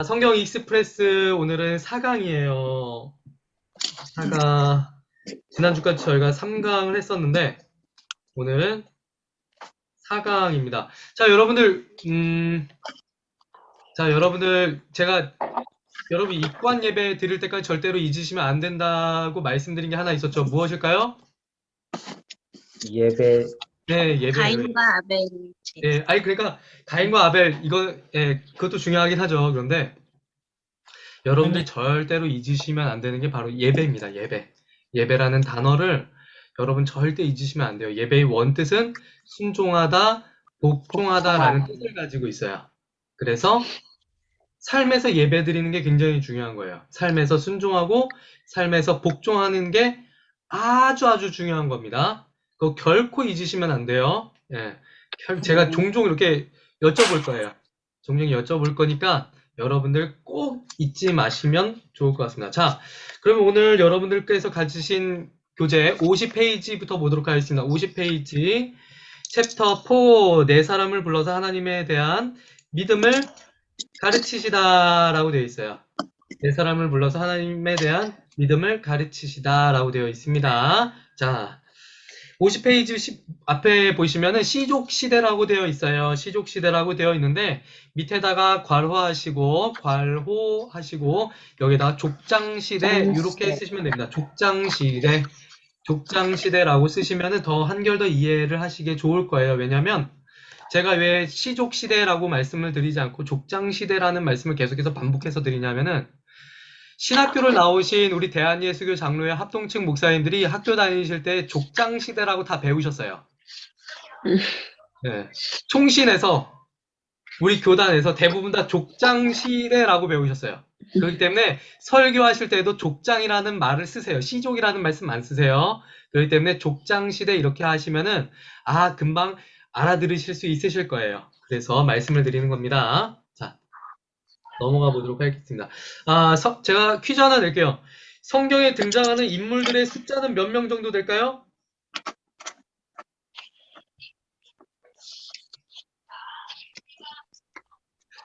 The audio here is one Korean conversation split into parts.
성경 익스프레스 오늘은 4강이에요. 4강. 지난주까지 저희가 3강을 했었는데 오늘은 4강입니다. 자, 여러분들 제가 여러분 입관 예배 드릴 때까지 절대로 잊으시면 안 된다고 말씀드린 게 하나 있었죠. 무엇일까요? 예배. 네, 예배예요. 가인과 아벨. 예, 아니 그러니까 가인과 아벨 이거 그것도 중요하긴 하죠. 그런데 여러분들 절대로 잊으시면 안 되는 게 바로 예배입니다. 예배. 예배라는 단어를 여러분 절대 잊으시면 안 돼요. 예배의 원뜻은 순종하다, 복종하다라는 뜻을 가지고 있어요. 그래서 삶에서 예배 드리는 게 굉장히 중요한 거예요. 삶에서 순종하고 삶에서 복종하는 게 아주 중요한 겁니다. 그거 결코 잊으시면 안 돼요. 예. 제가 종종 이렇게 여쭤볼 거예요. 종종 여쭤볼 거니까 여러분들 꼭 잊지 마시면 좋을 것 같습니다. 자, 그러면 오늘 여러분들께서 가지신 교재 50페이지부터 보도록 하겠습니다. 50페이지 챕터 4 네 사람을 불러서 하나님에 대한 믿음을 가르치시다 라고 되어 있어요. 네 사람을 불러서 하나님에 대한 믿음을 가르치시다 라고 되어 있습니다. 자, 50페이지 앞에 보시면은 시족시대라고 되어 있어요. 시족시대라고 되어 있는데 밑에다가 괄호하시고 여기다가 족장시대 이렇게 쓰시면 됩니다. 족장시대라고 쓰시면은 더 한결 더 이해를 하시기에 좋을 거예요. 왜냐면 제가 왜 시족시대라고 말씀을 드리지 않고 족장시대라는 말씀을 계속해서 반복해서 드리냐면은 신학교를 나오신 우리 대한예수교 장로회 합동층 목사님들이 학교 다니실 때 족장시대라고 다 배우셨어요. 네. 총신에서 우리 교단에서 대부분 다 족장시대라고 배우셨어요. 그렇기 때문에 설교하실 때도 족장이라는 말을 쓰세요. 시족이라는 말씀 안 쓰세요. 그렇기 때문에 족장시대 이렇게 하시면은 금방 알아들으실 수 있으실 거예요. 그래서 말씀을 드리는 겁니다. 자, 넘어가 보도록 하겠습니다. 제가 퀴즈 하나 낼게요. 성경에 등장하는 인물들의 숫자는 몇 명 정도 될까요?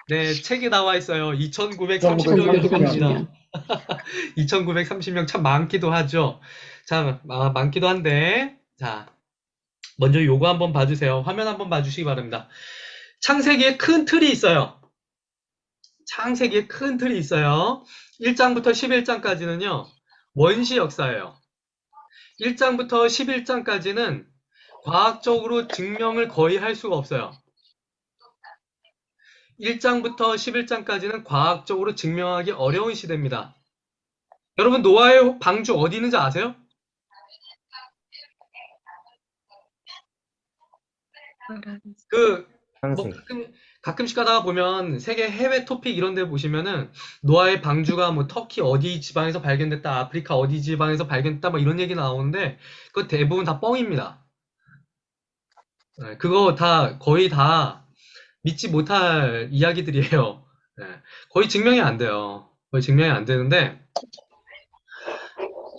네, 책에 나와 있어요. 2,930명이라고 합니다. 2,930명 참 많기도 하죠. 자, 많기도 한데, 자, 먼저 요거 한번 봐주세요. 화면 한번 봐주시기 바랍니다. 창세기에 큰 틀이 있어요. 창세기에 큰 틀이 있어요. 1장부터 11장까지는요, 원시 역사예요. 1장부터 11장까지는 과학적으로 증명을 거의 할 수가 없어요. 1장부터 11장까지는 과학적으로 증명하기 어려운 시대입니다. 여러분 노아의 방주 어디 있는지 아세요? 가끔씩 가다가 보면 세계 해외 토픽 이런 데 보시면은 노아의 방주가 뭐 터키 어디 지방에서 발견됐다, 아프리카 어디 지방에서 발견됐다 뭐 이런 얘기 나오는데 그거 대부분 다 뻥입니다. 네, 그거 거의 다 믿지 못할 이야기들이에요. 네, 거의 증명이 안 돼요. 거의 증명이 안 되는데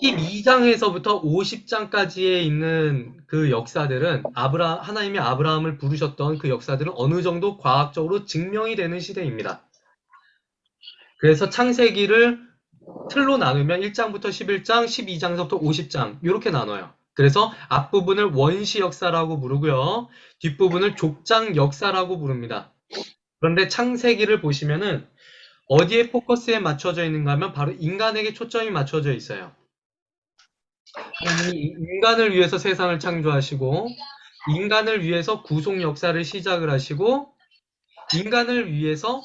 12장에서부터 50장까지에 있는 그 역사들은 하나님이 아브라함을 부르셨던 그 역사들은 어느 정도 과학적으로 증명이 되는 시대입니다. 그래서 창세기를 틀로 나누면 1장부터 11장, 12장서부터 50장 이렇게 나눠요. 그래서 앞부분을 원시 역사라고 부르고요. 뒷부분을 족장 역사라고 부릅니다. 그런데 창세기를 보시면은 어디에 포커스에 맞춰져 있는가 하면 바로 인간에게 초점이 맞춰져 있어요. 하나님이 인간을 위해서 세상을 창조하시고 인간을 위해서 구속 역사를 시작을 하시고 인간을 위해서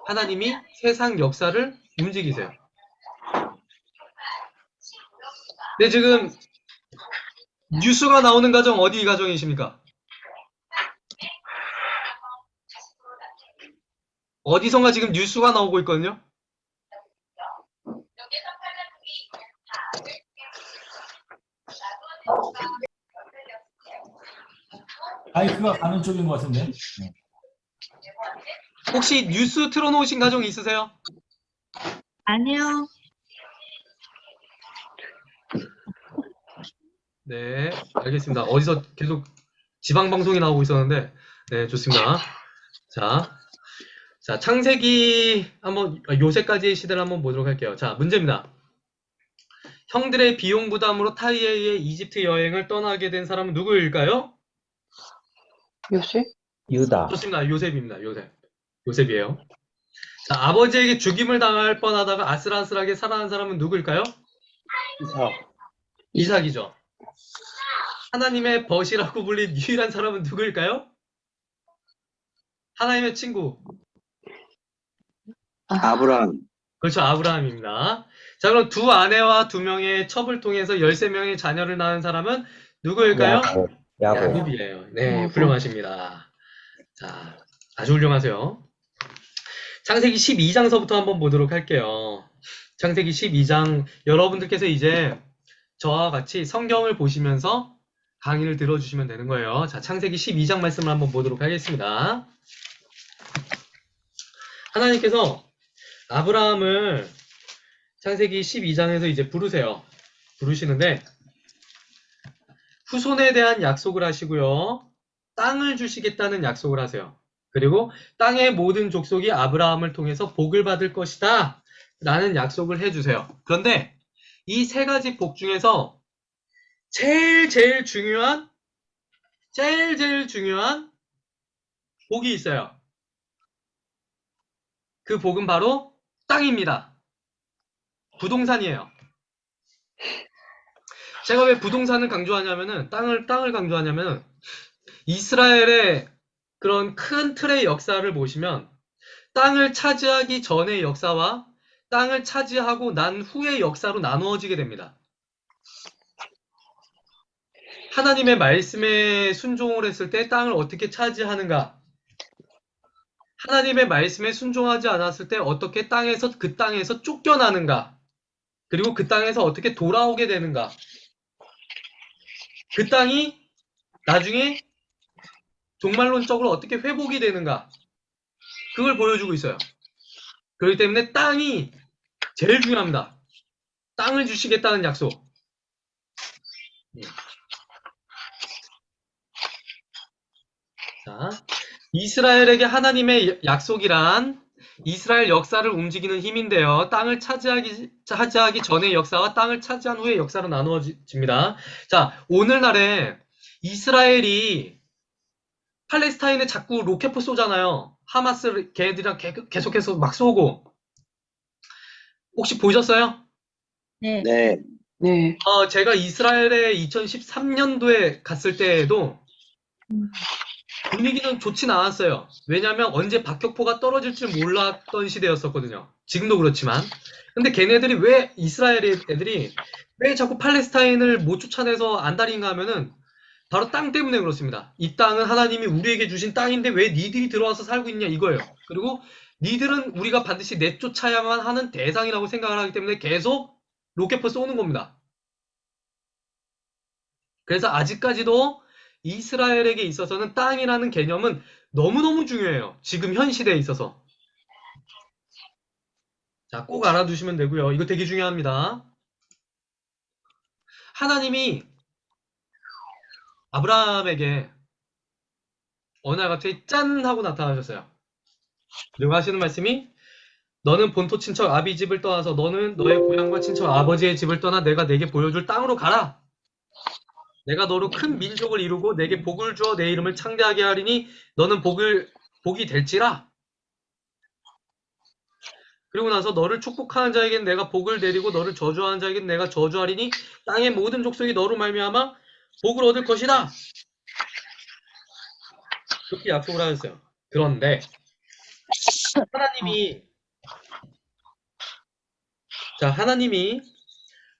하나님이 세상 역사를 움직이세요. 근데 지금 뉴스가 나오는 가정 어디 가정이십니까? 어디선가 지금 뉴스가 나오고 있거든요. 마이크가 가는 쪽인 것 같은데. 혹시 뉴스 틀어놓으신 가정 있으세요? 아니요. 네, 알겠습니다. 어디서 계속 지방방송이 나오고 있었는데 네, 좋습니다. 자, 창세기 요새까지의 시대를 한번 보도록 할게요. 자, 문제입니다. 형들의 비용 부담으로 타이에의 이집트 여행을 떠나게 된 사람은 누구일까요? 요셉? 유다, 좋습니다. 요셉입니다. 요셉이에요. 자, 아버지에게 죽임을 당할 뻔하다가 아슬아슬하게 살아난 사람은 누구일까요? 이삭, 이삭이죠. 하나님의 벗이라고 불린 유일한 사람은 누구일까요? 하나님의 친구. 아브라함. 그렇죠. 아브라함입니다. 자, 그럼 두 아내와 두 명의 첩을 통해서 13명의 자녀를 낳은 사람은 누구일까요? 야곱, 야곱이에요. 네, 야곱. 훌륭하십니다. 자, 아주 훌륭하세요. 창세기 12장서부터 한번 보도록 할게요. 창세기 12장, 여러분들께서 이제 저와 같이 성경을 보시면서 강의를 들어주시면 되는 거예요. 자, 창세기 12장 말씀을 한번 보도록 하겠습니다. 하나님께서 아브라함을 창세기 12장에서 이제 부르시는데, 후손에 대한 약속을 하시고요. 땅을 주시겠다는 약속을 하세요. 그리고 땅의 모든 족속이 아브라함을 통해서 복을 받을 것이다 라는 약속을 해주세요. 그런데 이 세 가지 복 중에서 제일 중요한 복이 있어요. 그 복은 바로 땅입니다. 부동산이에요. 제가 왜 부동산을 강조하냐면은, 땅을 강조하냐면은, 이스라엘의 그런 큰 틀의 역사를 보시면, 땅을 차지하기 전의 역사와 땅을 차지하고 난 후의 역사로 나누어지게 됩니다. 하나님의 말씀에 순종을 했을 때 땅을 어떻게 차지하는가? 하나님의 말씀에 순종하지 않았을 때 어떻게 그 땅에서 쫓겨나는가? 그리고 그 땅에서 어떻게 돌아오게 되는가? 그 땅이 나중에 종말론적으로 어떻게 회복이 되는가? 그걸 보여주고 있어요. 그렇기 때문에 땅이 제일 중요합니다. 땅을 주시겠다는 약속. 자, 이스라엘에게 하나님의 약속이란 이스라엘 역사를 움직이는 힘인데요. 땅을 차지하기 전의 역사와 땅을 차지한 후의 역사로 나누어집니다. 자, 오늘날에 이스라엘이 팔레스타인에 자꾸 로켓포 쏘잖아요. 하마스 걔네들이랑 계속해서 막 쏘고. 혹시 보셨어요? 네. 네. 네. 제가 이스라엘에 2013년도에 갔을 때에도 분위기는 좋진 않았어요. 왜냐하면 언제 박격포가 떨어질 줄 몰랐던 시대였었거든요. 지금도 그렇지만. 근데 이스라엘 애들이 왜 자꾸 팔레스타인을 못 쫓아내서 안달인가 하면은 바로 땅 때문에 그렇습니다. 이 땅은 하나님이 우리에게 주신 땅인데 왜 니들이 들어와서 살고 있냐 이거예요. 그리고 니들은 우리가 반드시 내쫓아야만 하는 대상이라고 생각을 하기 때문에 계속 로켓포 쏘는 겁니다. 그래서 아직까지도 이스라엘에게 있어서는 땅이라는 개념은 너무너무 중요해요. 지금 현 시대에 있어서. 자, 꼭 알아두시면 되고요. 이거 되게 중요합니다. 하나님이 아브라함에게 어느 날 갑자기 짠 하고 나타나셨어요. 그리고 하시는 말씀이 너는 본토 친척 아비 집을 떠나서 너는 너의 고향과 친척 아버지의 집을 떠나 내가 내게 보여줄 땅으로 가라. 내가 너로 큰 민족을 이루고 내게 복을 주어 내 이름을 창대하게 하리니 너는 복이 될지라. 그리고 나서 너를 축복하는 자에게는 내가 복을 내리고 너를 저주하는 자에게는 내가 저주하리니 땅의 모든 족속이 너로 말미암아 복을 얻을 것이다. 그렇게 약속을 하셨어요. 그런데 하나님이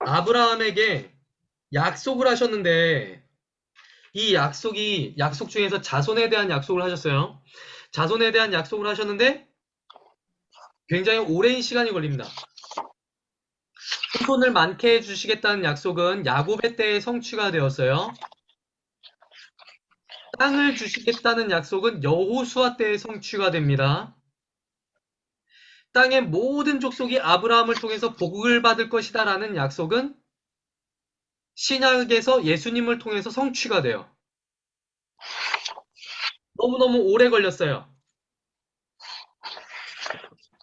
아브라함에게 약속을 하셨는데 이 약속 중에서 자손에 대한 약속을 하셨어요. 자손에 대한 약속을 하셨는데 굉장히 오랜 시간이 걸립니다. 후손을 많게 해주시겠다는 약속은 야곱의 때에 성취가 되었어요. 땅을 주시겠다는 약속은 여호수아 때에 성취가 됩니다. 땅의 모든 족속이 아브라함을 통해서 복을 받을 것이다 라는 약속은 신약에서 예수님을 통해서 성취가 돼요. 너무너무 오래 걸렸어요.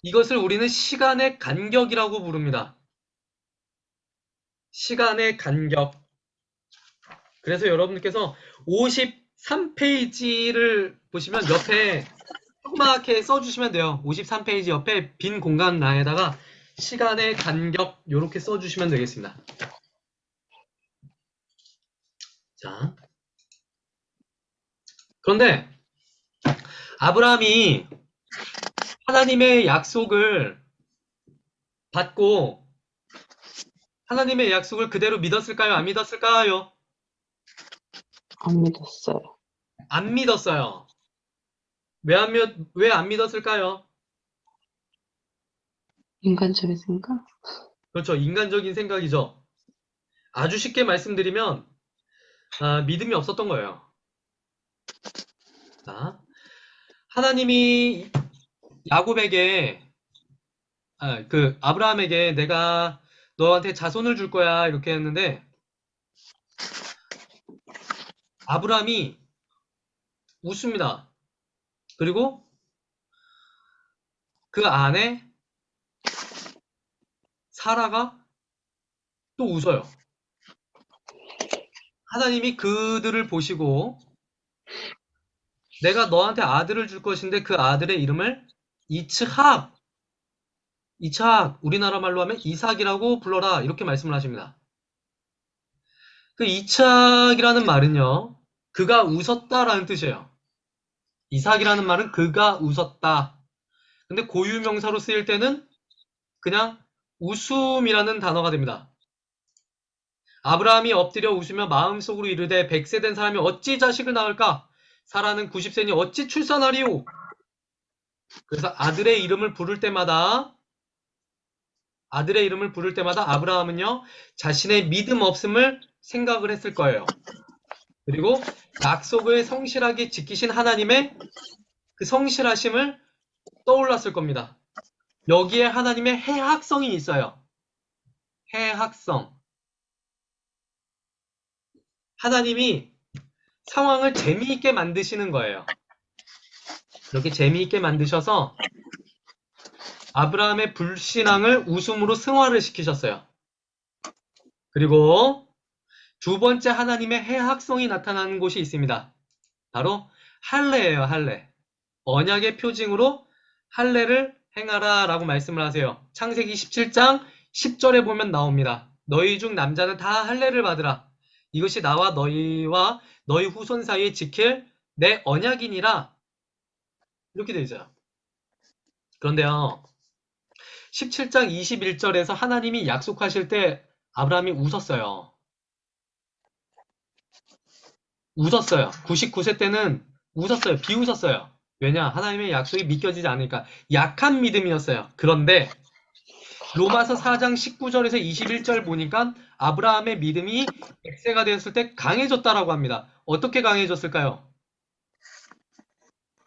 이것을 우리는 시간의 간격이라고 부릅니다. 시간의 간격. 그래서 여러분들께서 53페이지를 보시면 옆에 조그맣게 써주시면 돼요. 53페이지 옆에 빈 공간란에다가 시간의 간격 이렇게 써주시면 되겠습니다. 자, 그런데 아브라함이 하나님의 약속을 받고 하나님의 약속을 그대로 믿었을까요? 안 믿었을까요? 안 믿었어요. 안 믿었어요. 왜 안 믿었을까요? 인간적인 생각? 그렇죠. 인간적인 생각이죠. 아주 쉽게 말씀드리면 믿음이 없었던 거예요. 자, 하나님이 야곱에게 아브라함에게 내가 너한테 자손을 줄 거야 이렇게 했는데 아브라함이 웃습니다. 그리고 그 안에 사라가 또 웃어요. 하나님이 그들을 보시고 내가 너한테 아들을 줄 것인데 그 아들의 이름을 이츠학, 우리나라 말로 하면 이삭이라고 불러라 이렇게 말씀을 하십니다. 그 이삭이라는 말은요, 그가 웃었다라는 뜻이에요. 이삭이라는 말은 그가 웃었다. 근데 고유명사로 쓰일 때는 그냥 웃음이라는 단어가 됩니다. 아브라함이 엎드려 웃으며 마음속으로 이르되 100세 된 사람이 어찌 자식을 낳을까? 사라는 90세니 어찌 출산하리오? 그래서 아들의 이름을 부를 때마다 아브라함은요, 자신의 믿음 없음을 생각을 했을 거예요. 그리고 약속을 성실하게 지키신 하나님의 그 성실하심을 떠올랐을 겁니다. 여기에 하나님의 해학성이 있어요. 해학성. 하나님이 상황을 재미있게 만드시는 거예요. 이렇게 재미있게 만드셔서 아브라함의 불신앙을 웃음으로 승화를 시키셨어요. 그리고 두 번째 하나님의 해학성이 나타나는 곳이 있습니다. 바로 할례예요. 할례. 언약의 표징으로 할례를 행하라 라고 말씀을 하세요. 창세기 17장 10절에 보면 나옵니다. 너희 중 남자는 다 할례를 받으라. 이것이 나와 너희와 너희 후손 사이에 지킬 내 언약이니라. 이렇게 되어 있어요. 그런데요. 17장 21절에서 하나님이 약속하실 때 아브라함이 웃었어요. 웃었어요. 99세 때는 웃었어요. 비웃었어요. 왜냐? 하나님의 약속이 믿겨지지 않으니까. 약한 믿음이었어요. 그런데 로마서 4장 19절에서 21절 보니까 아브라함의 믿음이 100세가 되었을 때 강해졌다라고 합니다. 어떻게 강해졌을까요?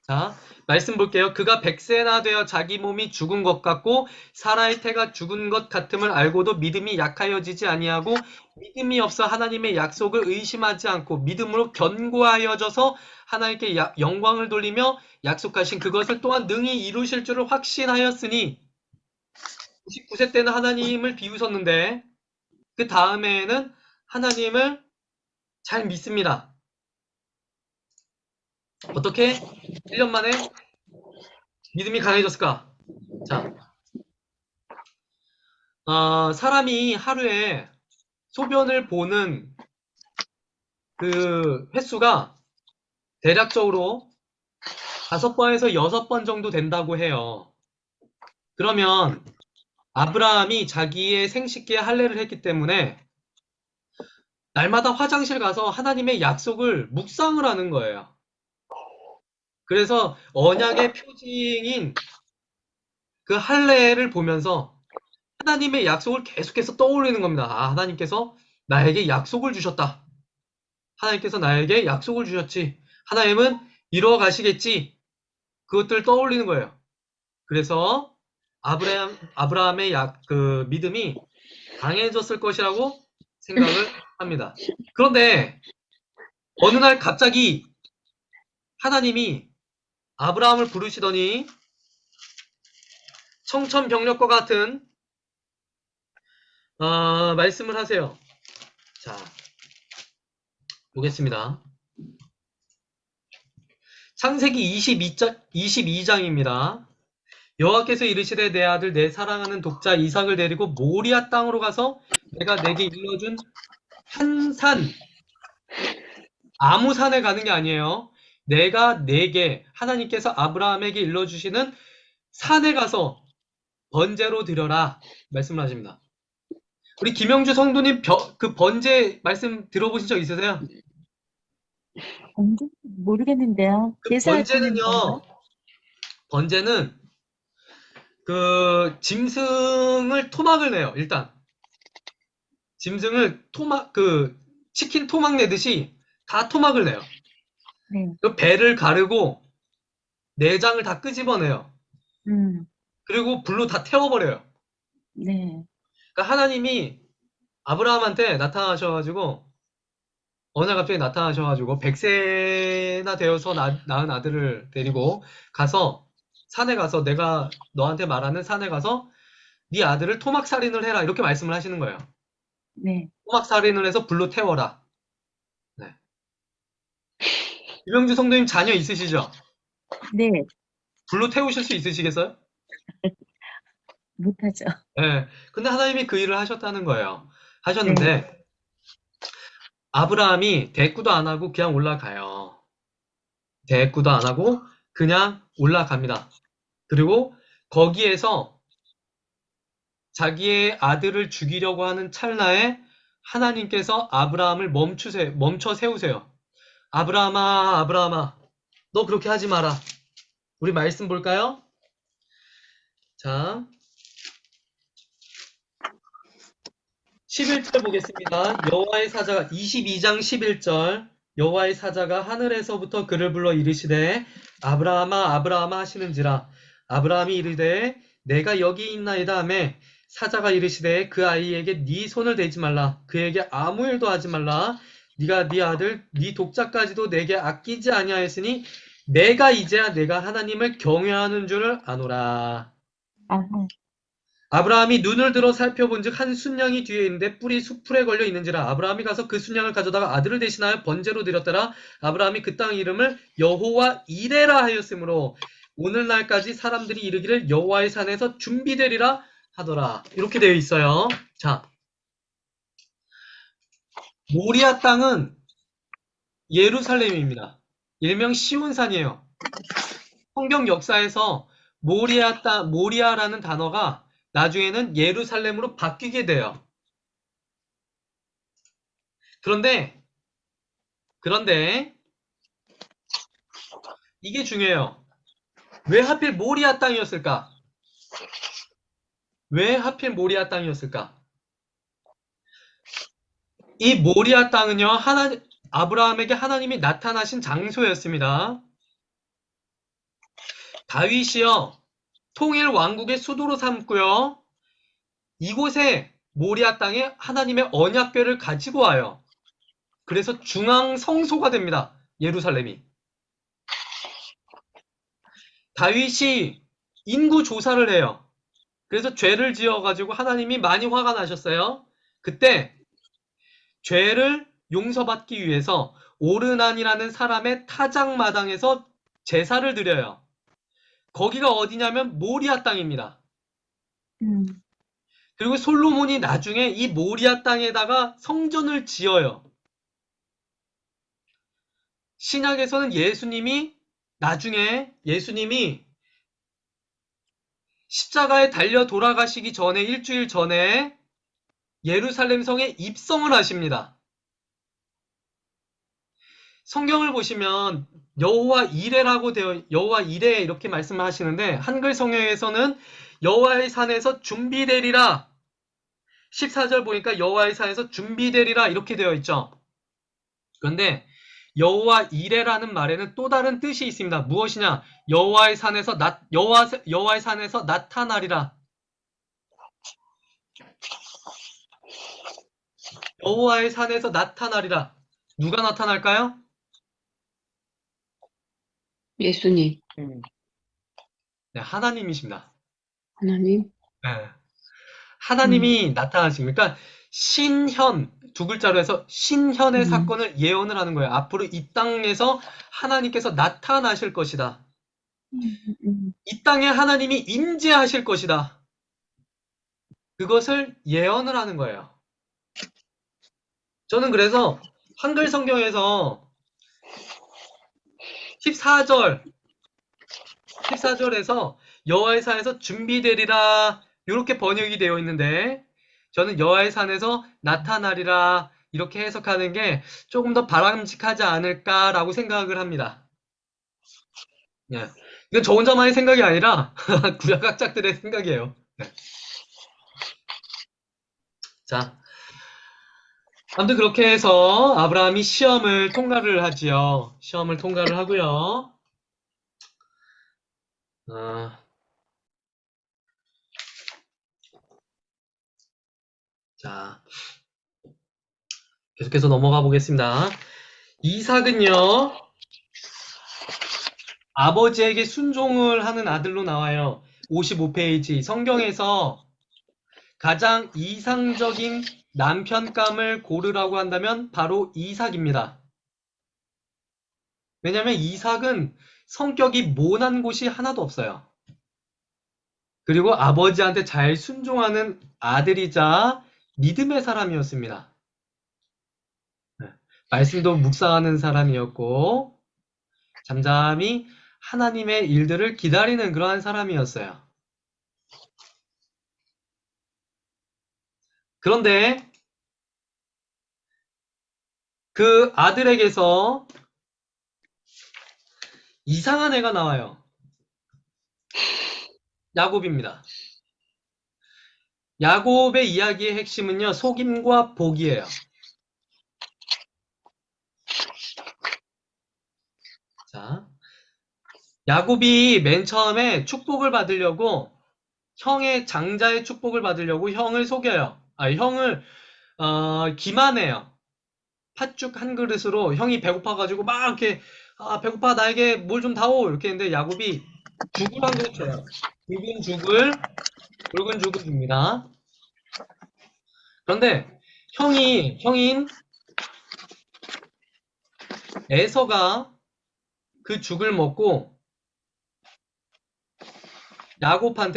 자, 말씀 볼게요. 그가 100세나 되어 자기 몸이 죽은 것 같고 사라의 태가 죽은 것 같음을 알고도 믿음이 약하여지지 아니하고 믿음이 없어 하나님의 약속을 의심하지 않고 믿음으로 견고하여져서 하나님께 영광을 돌리며 약속하신 그것을 또한 능히 이루실 줄을 확신하였으니 99세 때는 하나님을 비웃었는데 그 다음에는 하나님을 잘 믿습니다. 어떻게 1년 만에 믿음이 강해졌을까? 자, 사람이 하루에 소변을 보는 그 횟수가 대략적으로 5번에서 6번 정도 된다고 해요. 그러면 아브라함이 자기의 생식기에 할례를 했기 때문에 날마다 화장실 가서 하나님의 약속을 묵상을 하는 거예요. 그래서 언약의 표징인 그 할례를 보면서 하나님의 약속을 계속해서 떠올리는 겁니다. 하나님께서 나에게 약속을 주셨다. 하나님께서 나에게 약속을 주셨지. 하나님은 이루어 가시겠지. 그것들을 떠올리는 거예요. 그래서 아브라함의 그 믿음이 강해졌을 것이라고 생각을 합니다. 그런데 어느 날 갑자기 하나님이 아브라함을 부르시더니 청천벽력과 같은 말씀을 하세요. 자, 보겠습니다. 창세기 22장입니다. 여호와께서 이르시되 내 아들 내 사랑하는 독자 이삭을 데리고 모리아 땅으로 가서 내가 내게 일러준 한 산, 아무 산에 가는 게 아니에요. 내가 내게 하나님께서 아브라함에게 일러주시는 산에 가서 번제로 드려라 말씀을 하십니다. 우리 김영주 성도님 그 번제 말씀 들어보신 적 있으세요? 모르겠는데요. 그 제사하시는 건가요? 번제는 그 짐승을 토막을 내요. 일단 짐승을 치킨 토막 내듯이 다 토막을 내요. 네. 그 배를 가르고 내장을 다 끄집어내요. 그리고 불로 다 태워버려요. 네. 그러니까 하나님이 아브라함한테 나타나셔가지고 어느 날 갑자기 나타나셔가지고 100세나 되어서 낳은 아들을 데리고 가서 산에 가서 내가 너한테 말하는 산에 가서 네 아들을 토막살인을 해라 이렇게 말씀을 하시는 거예요. 네. 토막살인을 해서 불로 태워라. 네. 유병주 성도님 자녀 있으시죠? 네. 불로 태우실 수 있으시겠어요? 못하죠. 네. 근데 하나님이 그 일을 하셨다는 거예요. 네. 하셨는데 아브라함이 대꾸도 안 하고 그냥 올라가요. 대꾸도 안 하고 그냥 올라갑니다. 그리고 거기에서 자기의 아들을 죽이려고 하는 찰나에 하나님께서 아브라함을 멈춰 세우세요. 아브라함아, 아브라함아, 너 그렇게 하지 마라. 우리 말씀 볼까요? 자, 11절 보겠습니다. 여호와의 사자가 22장 11절 여호와의 사자가 하늘에서부터 그를 불러 이르시되 아브라함아 아브라함아 하시는지라 아브라함이 이르되 내가 여기 있나이다 하며 사자가 이르시되 그 아이에게 네 손을 대지 말라 그에게 아무 일도 하지 말라 네가 네 아들 네 독자까지도 내게 아끼지 아니하였으니 내가 이제야 내가 하나님을 경외하는 줄을 아노라. 아브라함이 눈을 들어 살펴본즉 한 순양이 뒤에 있는데 뿔이 숲풀에 걸려 있는지라 아브라함이 가서 그 순양을 가져다가 아들을 대신하여 번제로 드렸더라. 아브라함이 그 땅 이름을 여호와 이레라 하였으므로 오늘날까지 사람들이 이르기를 여호와의 산에서 준비되리라 하더라. 이렇게 되어 있어요. 자, 모리아 땅은 예루살렘입니다. 일명 시온산이에요. 성경 역사에서 모리아라는 단어가 나중에는 예루살렘으로 바뀌게 돼요. 그런데 이게 중요해요. 왜 하필 모리아 땅이었을까? 왜 하필 모리아 땅이었을까? 이 모리아 땅은요, 아브라함에게 하나님이 나타나신 장소였습니다. 다윗이요, 통일 왕국의 수도로 삼고요, 이곳에 모리아 땅에 하나님의 언약궤를 가지고 와요. 그래서 중앙 성소가 됩니다. 예루살렘이. 다윗이 인구 조사를 해요. 그래서 죄를 지어가지고 하나님이 많이 화가 나셨어요. 그때 죄를 용서받기 위해서 오르난이라는 사람의 타작마당에서 제사를 드려요. 거기가 어디냐면 모리아 땅입니다. 그리고 솔로몬이 나중에 이 모리아 땅에다가 성전을 지어요. 신약에서는 나중에 예수님이 십자가에 달려 돌아가시기 전에 일주일 전에 예루살렘 성에 입성을 하십니다. 성경을 보시면 여호와 이레 이렇게 말씀하시는데 한글 성경에서는 여호와의 산에서 준비되리라 14절 보니까 여호와의 산에서 준비되리라 이렇게 되어 있죠. 그런데 여호와 이레라는 말에는 또 다른 뜻이 있습니다. 무엇이냐? 여호와의 산에서 나타나리라. 여호와의 산에서 나타나리라. 누가 나타날까요? 예수님. 네, 하나님이십니다. 하나님. 예. 하나님이 나타나십니다. 그러니까 신현 두 글자로 해서 신현의 사건을 예언을 하는 거예요. 앞으로 이 땅에서 하나님께서 나타나실 것이다. 이 땅에 하나님이 임재하실 것이다. 그것을 예언을 하는 거예요. 저는 그래서 한글 성경에서 14절에서 여호와의 산에서 준비되리라 이렇게 번역이 되어 있는데 저는 여호와의 산에서 나타나리라 이렇게 해석하는 게 조금 더 바람직하지 않을까라고 생각을 합니다. 예. 이건 저 혼자만의 생각이 아니라 구약학자들의 생각이에요. 네. 자, 아무튼 그렇게 해서 아브라함이 시험을 통과를 하지요. 시험을 통과를 하고요. 자, 계속해서 넘어가 보겠습니다. 이삭은요, 아버지에게 순종을 하는 아들로 나와요. 55페이지. 성경에서 가장 이상적인 남편감을 고르라고 한다면 바로 이삭입니다. 왜냐하면 이삭은 성격이 모난 곳이 하나도 없어요. 그리고 아버지한테 잘 순종하는 아들이자 믿음의 사람이었습니다. 말씀도 묵상하는 사람이었고 잠잠히 하나님의 일들을 기다리는 그러한 사람이었어요. 그런데 그 아들에게서 이상한 애가 나와요. 야곱입니다. 야곱의 이야기의 핵심은요, 속임과 복이에요. 자, 야곱이 맨 처음에 축복을 받으려고 형의 장자의 축복을 받으려고 형을 속여요. 형을 기만해요. 팥죽 한 그릇으로 형이 배고파가지고 막 이렇게 배고파 나에게 뭘 좀 다오 이렇게 했는데 야곱이 죽을 한 그릇 줘요. 붉은 죽을 줍니다. 그런데 형인 에서가 그 죽을 먹고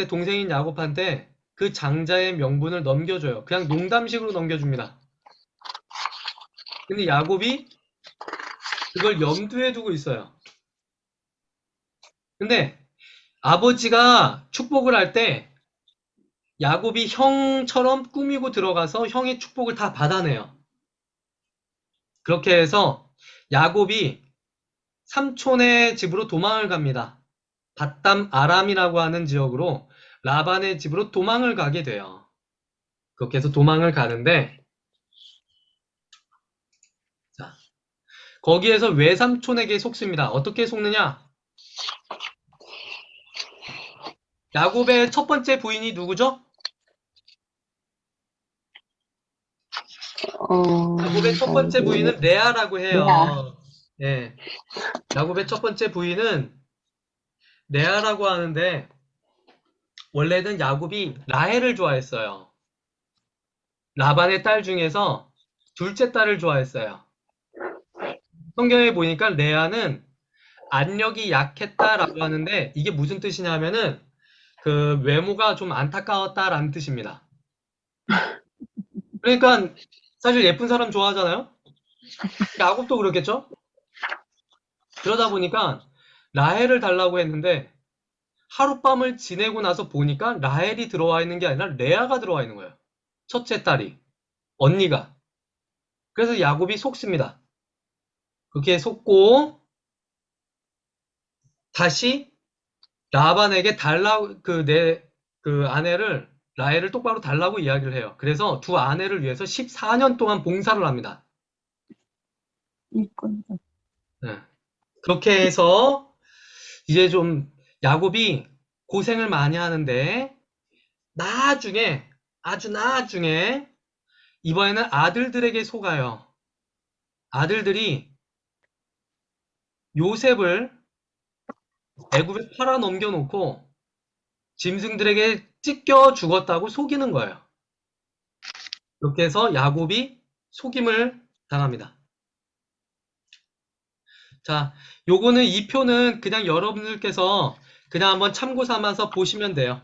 동생인 야곱한테 그 장자의 명분을 넘겨줘요. 그냥 농담식으로 넘겨줍니다. 근데 야곱이 그걸 염두에 두고 있어요. 근데 아버지가 축복을 할 때 야곱이 형처럼 꾸미고 들어가서 형의 축복을 다 받아내요. 그렇게 해서 야곱이 삼촌의 집으로 도망을 갑니다. 밧담 아람이라고 하는 지역으로 라반의 집으로 도망을 가게 돼요. 그렇게 해서 도망을 가는데 자, 거기에서 외삼촌에게 속습니다. 어떻게 속느냐? 야곱의 첫 번째 부인이 누구죠? 야곱의 첫 번째 부인은 레아라고 해요. 예. 야곱의 첫 번째 부인은 레아라고 하는데 원래는 야곱이 라헬을 좋아했어요. 라반의 딸 중에서 둘째 딸을 좋아했어요. 성경에 보니까 레아는 안력이 약했다라고 하는데 이게 무슨 뜻이냐면은 그 외모가 좀 안타까웠다라는 뜻입니다. 그러니까 사실 예쁜 사람 좋아하잖아요. 야곱도 그렇겠죠? 그러다 보니까 라헬을 달라고 했는데 하룻밤을 지내고 나서 보니까 라헬이 들어와 있는 게 아니라 레아가 들어와 있는 거예요. 첫째 딸이, 언니가. 그래서 야곱이 속습니다. 그렇게 속고 다시 라반에게 그 아내를 라헬을 똑바로 달라고 이야기를 해요. 그래서 두 아내를 위해서 14년 동안 봉사를 합니다. 네. 그렇게 해서 이제 좀 야곱이 고생을 많이 하는데 아주 나중에 이번에는 아들들에게 속아요. 아들들이 요셉을 애굽에 팔아 넘겨놓고 짐승들에게 찢겨 죽었다고 속이는 거예요. 이렇게 해서 야곱이 속임을 당합니다. 자, 요거는 이 표는 그냥 여러분들께서 그냥 한번 참고 삼아서 보시면 돼요.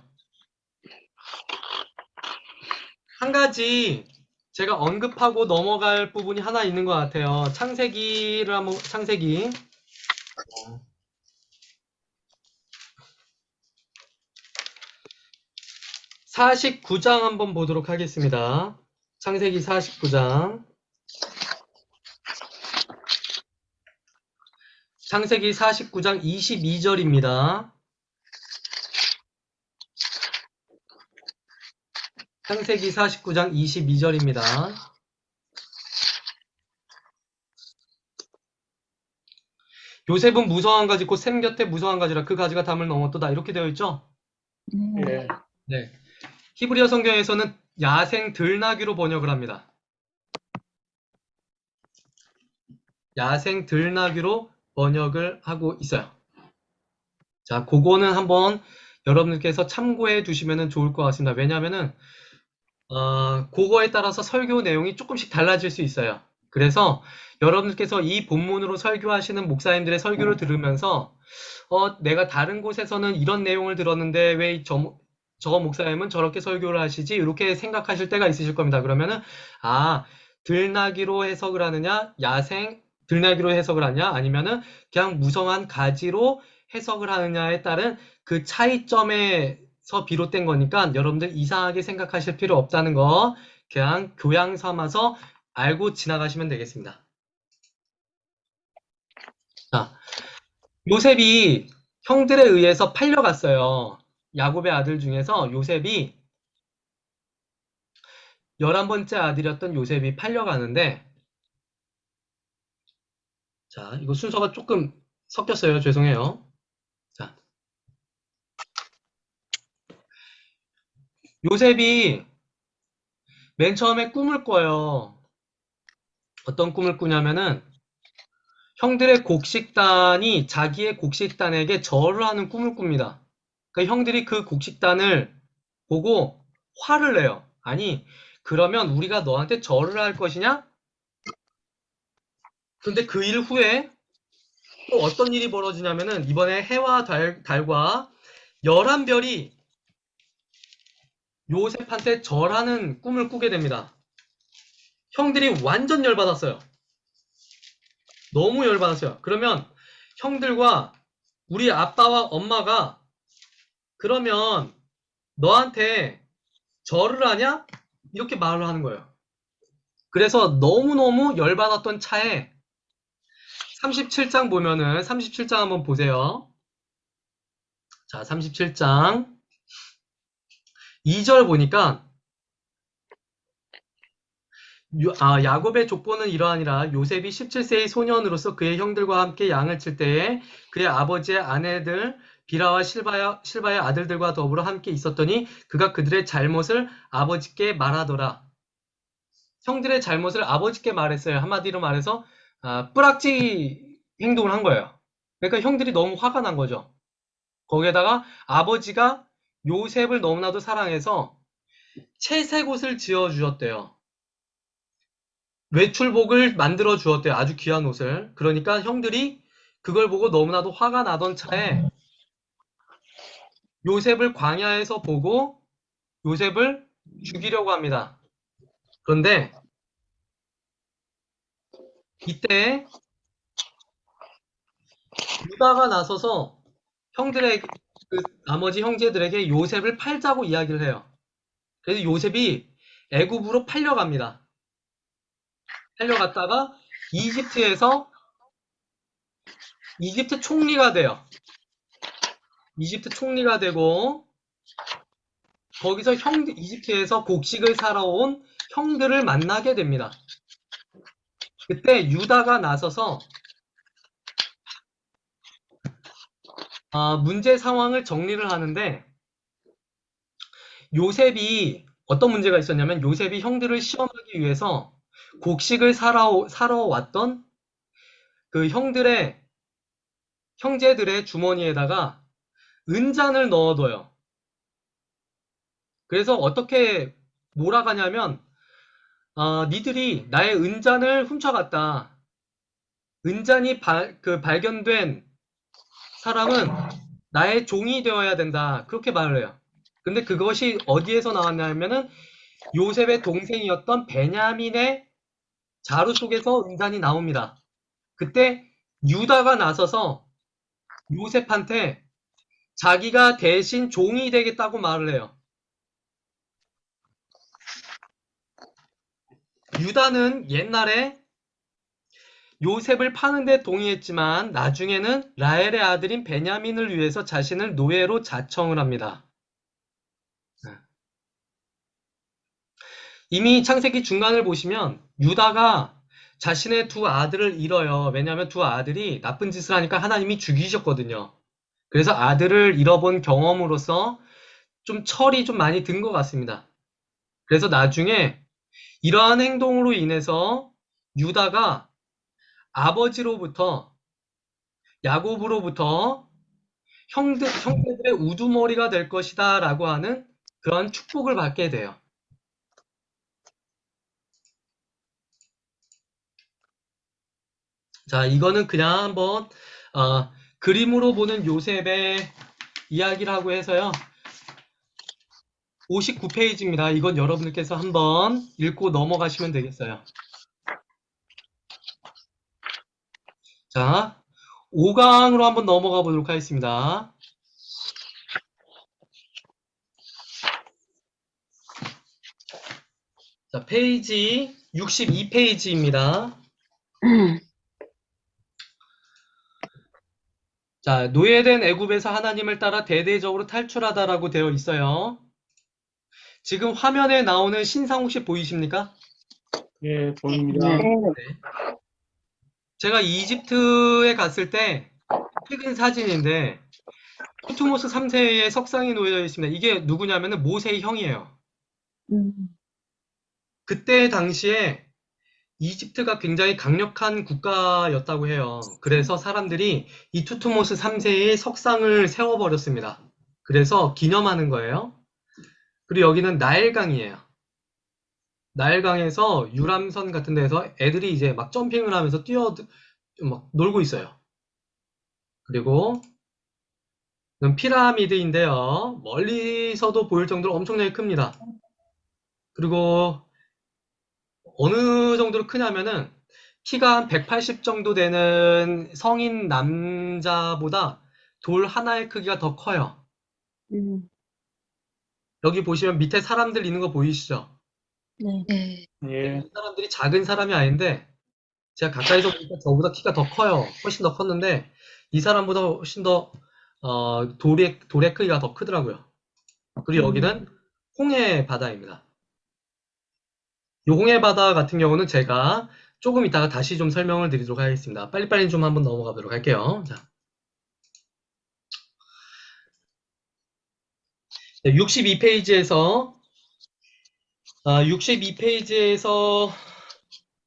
한 가지 제가 언급하고 넘어갈 부분이 하나 있는 것 같아요. 창세기를 한번, 창세기. 49장 한번 보도록 하겠습니다. 창세기 49장. 창세기 49장 22절입니다. 창세기 49장 22절입니다. 요셉은 무성한 가지 곧 샘 곁에 무성한 가지라 그 가지가 담을 넘었도다. 이렇게 되어 있죠? 네. 네. 히브리어 성경에서는 야생 들나귀로 번역을 합니다. 야생 들나귀로 번역을 하고 있어요. 자, 그거는 한번 여러분들께서 참고해 두시면 좋을 것 같습니다. 왜냐하면은 그거에 따라서 설교 내용이 조금씩 달라질 수 있어요. 그래서 여러분들께서 이 본문으로 설교하시는 목사님들의 설교를 들으면서 내가 다른 곳에서는 이런 내용을 들었는데 왜 저 목사님은 저렇게 설교를 하시지? 이렇게 생각하실 때가 있으실 겁니다. 그러면은 들나귀로 해석을 하느냐, 들나귀로 해석을 하냐, 아니면은 그냥 무성한 가지로 해석을 하느냐에 따른 그 차이점에서 비롯된 거니까 여러분들 이상하게 생각하실 필요 없다는 거 그냥 교양 삼아서 알고 지나가시면 되겠습니다. 자, 요셉이 형들에 의해서 팔려갔어요. 야곱의 아들 중에서 요셉이 11번째 아들이었던 요셉이 팔려가는데, 자, 이거 순서가 조금 섞였어요. 죄송해요. 자, 요셉이 맨 처음에 꿈을 꿔요. 어떤 꿈을 꾸냐면은 형들의 곡식단이 자기의 곡식단에게 절을 하는 꿈을 꿉니다. 그러니까 형들이 그 곡식단을 보고 화를 내요. 아니, 그러면 우리가 너한테 절을 할 것이냐? 그런데 그 일 후에 또 어떤 일이 벌어지냐면은 이번에 해와 달과 11별이 요셉한테 절하는 꿈을 꾸게 됩니다. 형들이 완전 열받았어요. 너무 열받았어요. 그러면 형들과 우리 아빠와 엄마가 그러면 너한테 절을 하냐? 이렇게 말을 하는 거예요. 그래서 너무너무 열받았던 차에 37장 보면은 37장 한번 보세요. 자, 37장 2절 보니까 야곱의 족보는 이러하니라. 요셉이 17세의 소년으로서 그의 형들과 함께 양을 칠 때에 그의 아버지의 아내들 비라와 실바의 아들들과 더불어 함께 있었더니 그가 그들의 잘못을 아버지께 말하더라. 형들의 잘못을 아버지께 말했어요. 한마디로 말해서 뿌락지 행동을 한 거예요. 그러니까 형들이 너무 화가 난 거죠. 거기에다가 아버지가 요셉을 너무나도 사랑해서 채색 옷을 지어주셨대요. 외출복을 만들어 주었대요. 아주 귀한 옷을. 그러니까 형들이 그걸 보고 너무나도 화가 나던 차에 요셉을 광야에서 보고 요셉을 죽이려고 합니다. 그런데 이때 유다가 나서서 나머지 형제들에게 요셉을 팔자고 이야기를 해요. 그래서 요셉이 애굽으로 팔려갑니다. 팔려갔다가 이집트 총리가 돼요. 이집트 총리가 되고 거기서 이집트에서 곡식을 사러 온 형들을 만나게 됩니다. 그때 유다가 나서서 문제 상황을 정리를 하는데 요셉이 어떤 문제가 있었냐면 요셉이 형들을 시험하기 위해서 곡식을 사러 왔던 그 형제들의 주머니에다가 은잔을 넣어둬요. 그래서 어떻게 몰아가냐면 니들이 나의 은잔을 훔쳐갔다. 은잔이 발견된 사람은 나의 종이 되어야 된다. 그렇게 말을 해요. 근데 그것이 어디에서 나왔냐면은 요셉의 동생이었던 베냐민의 자루 속에서 은잔이 나옵니다. 그때 유다가 나서서 요셉한테 자기가 대신 종이 되겠다고 말을 해요. 유다는 옛날에 요셉을 파는데 동의했지만 나중에는 라헬의 아들인 베냐민을 위해서 자신을 노예로 자청을 합니다. 이미 창세기 중간을 보시면 유다가 자신의 두 아들을 잃어요. 왜냐하면 두 아들이 나쁜 짓을 하니까 하나님이 죽이셨거든요. 그래서 아들을 잃어본 경험으로서 좀 철이 좀 많이 든 것 같습니다. 그래서 나중에 이러한 행동으로 인해서 유다가 아버지로부터 야곱으로부터 형제들의 우두머리가 될 것이다 라고 하는 그런 축복을 받게 돼요. 자, 이거는 그냥 한번 그림으로 보는 요셉의 이야기라고 해서요. 59페이지입니다. 이건 여러분들께서 한번 읽고 넘어가시면 되겠어요. 자, 5강으로 한번 넘어가 보도록 하겠습니다. 자, 페이지 62페이지입니다. 자, 노예된 애굽에서 하나님을 따라 대대적으로 탈출하다라고 되어 있어요. 지금 화면에 나오는 신상 혹시 보이십니까? 예, 보입니다. 네. 제가 이집트에 갔을 때 찍은 사진인데 투트모스 3세의 석상이 놓여져 있습니다. 이게 누구냐면은 모세의 형이에요. 그때 당시에 이집트가 굉장히 강력한 국가였다고 해요. 그래서 사람들이 이 투트모스 3세의 석상을 세워버렸습니다. 그래서 기념하는 거예요. 그리고 여기는 나일강이에요. 나일강에서 유람선 같은 데서 애들이 이제 막 점핑을 하면서 막 놀고 있어요. 그리고 이건 피라미드인데요. 멀리서도 보일 정도로 엄청나게 큽니다. 그리고 어느 정도로 크냐면은 키가 한 180 정도 되는 성인 남자보다 돌 하나의 크기가 더 커요. 여기 보시면 밑에 사람들 있는 거 보이시죠? 네. 예, 이 사람들이 작은 사람이 아닌데 제가 가까이서 보니까 저보다 키가 더 커요. 훨씬 더 컸는데 이 사람보다 훨씬 더 돌의 크기가 더 크더라고요. 그리고 여기는 홍해 바다입니다. 이 홍해 바다 같은 경우는 제가 조금 이따가 다시 좀 설명을 드리도록 하겠습니다. 빨리빨리 좀 한번 넘어가 보도록 할게요. 자. 62페이지에서 62페이지에서